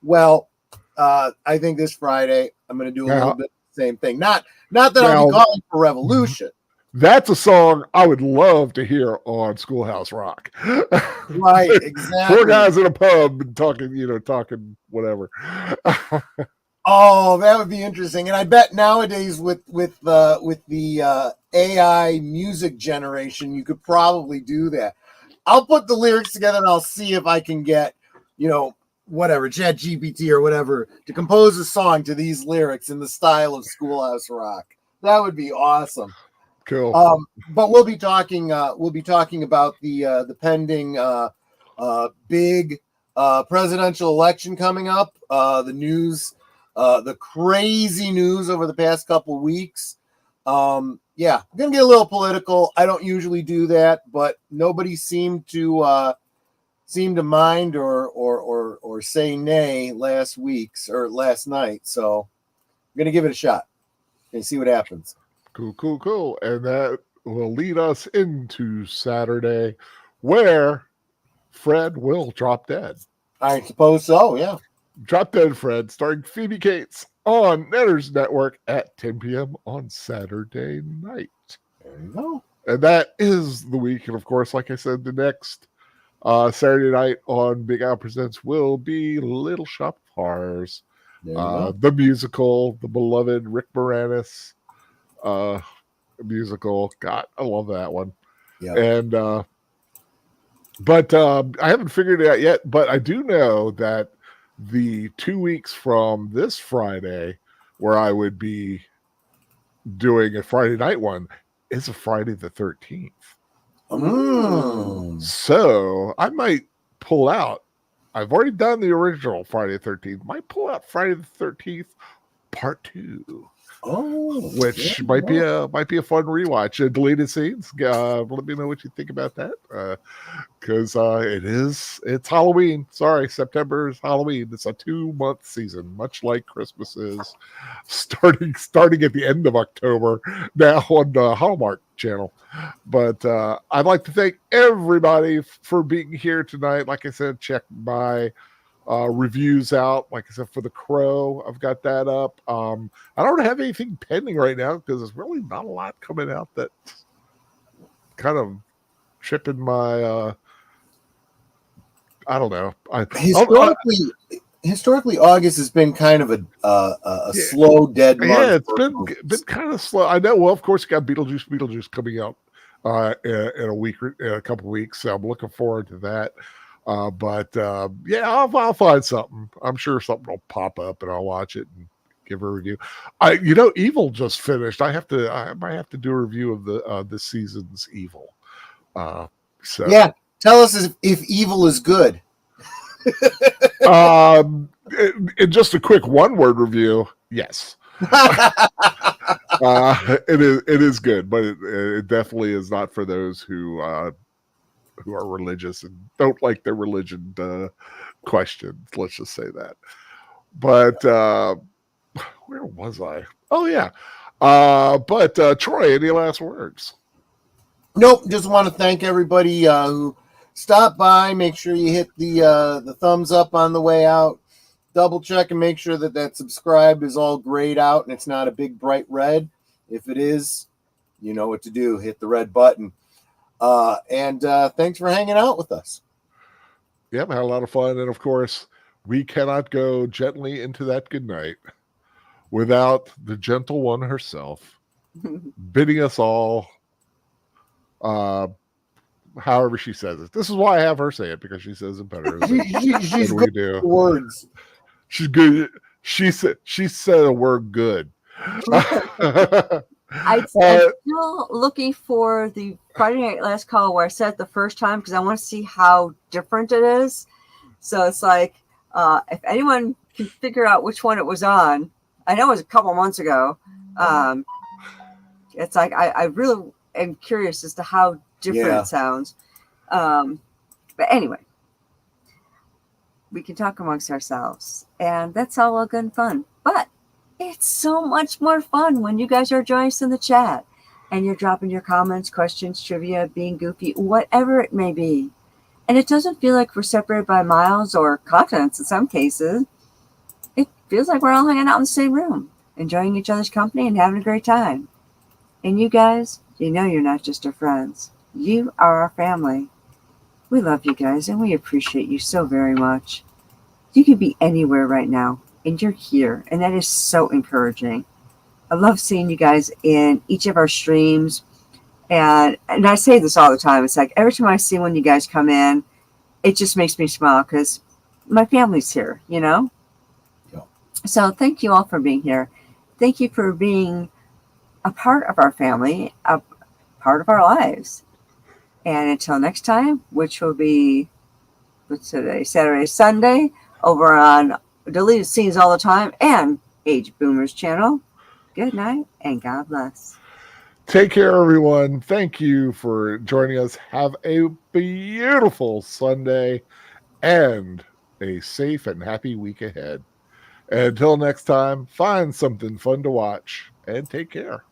Well, I think this Friday I'm going to do a little bit the same thing. Not that I'll be calling for revolution. That's a song I would love to hear on Schoolhouse Rock. Right, exactly. 4 guys in a pub and talking whatever. Oh, that would be interesting. And I bet nowadays with the AI music generation, you could probably do that. I'll put the lyrics together and I'll see if I can get, whatever, ChatGPT or whatever, to compose a song to these lyrics in the style of Schoolhouse Rock. That would be awesome. Cool. But we'll be talking about the pending big presidential election coming up. The news, the crazy news over the past couple weeks. I'm gonna get a little political. I don't usually do that, but nobody seemed to mind or say nay last night. So I'm gonna give it a shot and see what happens. Cool. And that will lead us into Saturday, where Fred will drop dead. I suppose so, yeah. Drop Dead Fred, starring Phoebe Cates on Netters Network at 10 p.m. on Saturday night. There you go. And that is the week. And of course, like I said, the next Saturday night on Big Al Presents will be Little Shop of Horrors, the musical, the beloved Rick Moranis musical. God, I love that one. Yeah. And but I haven't figured it out yet, but I do know that the 2 weeks from this Friday, where I would be doing a Friday night one, is a Friday the 13th. So I might pull out. I've already done the original Friday the 13th. Might pull out Friday the 13th Part 2. Which might be a fun rewatch. Deleted scenes. Let me know what you think about that. Because it's Halloween. Sorry, September is Halloween. It's a 2-month season, much like Christmas is. Starting at the end of October now on the Hallmark channel. But I'd like to thank everybody for being here tonight. Like I said, check my reviews out, like I said, for The Crow. I've got that up. I don't have anything pending right now because there's really not a lot coming out that kind of tripping my I don't know. Historically, August has been kind of a slow, dead month. Yeah, it's been kind of slow. I know. Well, of course, you got Beetlejuice coming out in a couple weeks. So I'm looking forward to that. But I'll find something. I'm sure something will pop up and I'll watch it and give a review. Evil just finished. I might have to do a review of this season's Evil. So yeah, tell us if Evil is good. In just a quick 1-word review, yes. It is good, but it definitely is not for those who are religious and don't like their religion questions. Let's just say that. But where was I? Oh yeah. But Troy, any last words? Nope. Just want to thank everybody who stopped by. Make sure you hit the thumbs up on the way out. Double check and make sure that subscribe is all grayed out and it's not a big bright red. If it is, you know what to do. Hit the red button. And thanks for hanging out with us. Yep, had a lot of fun. And of course, we cannot go gently into that good night without the gentle one herself bidding us all However she says it. This is why I have her say it, because she says it better than She's we good do. with words. She's good. She said a word good. I'm still looking for the Friday Night Last Call where I said it the first time, because I want to see how different it is. So it's like, if anyone can figure out which one it was on, I know it was a couple months ago. It's like I really am curious as to how different it sounds. But anyway, we can talk amongst ourselves, and that's all well good and fun. But it's so much more fun when you guys are joining us in the chat and you're dropping your comments, questions, trivia, being goofy, whatever it may be. And it doesn't feel like we're separated by miles or continents in some cases. It feels like we're all hanging out in the same room, enjoying each other's company and having a great time. And you guys, you know you're not just our friends. You are our family. We love you guys and we appreciate you so very much. You could be anywhere right now and you're here, and that is so encouraging. I love seeing you guys in each of our streams. And I say this all the time. It's like every time I see when you guys come in, it just makes me smile because my family's here, you know? Yeah. So thank you all for being here. Thank you for being a part of our family, a part of our lives. And until next time, which will be, what's today, Saturday, Sunday, over on Deleted Scenes All the Time and Age Boomers channel. Good night and God bless. Take care, everyone. Thank you for joining us. Have a beautiful Sunday and a safe and happy week ahead. And until next time, find something fun to watch and take care.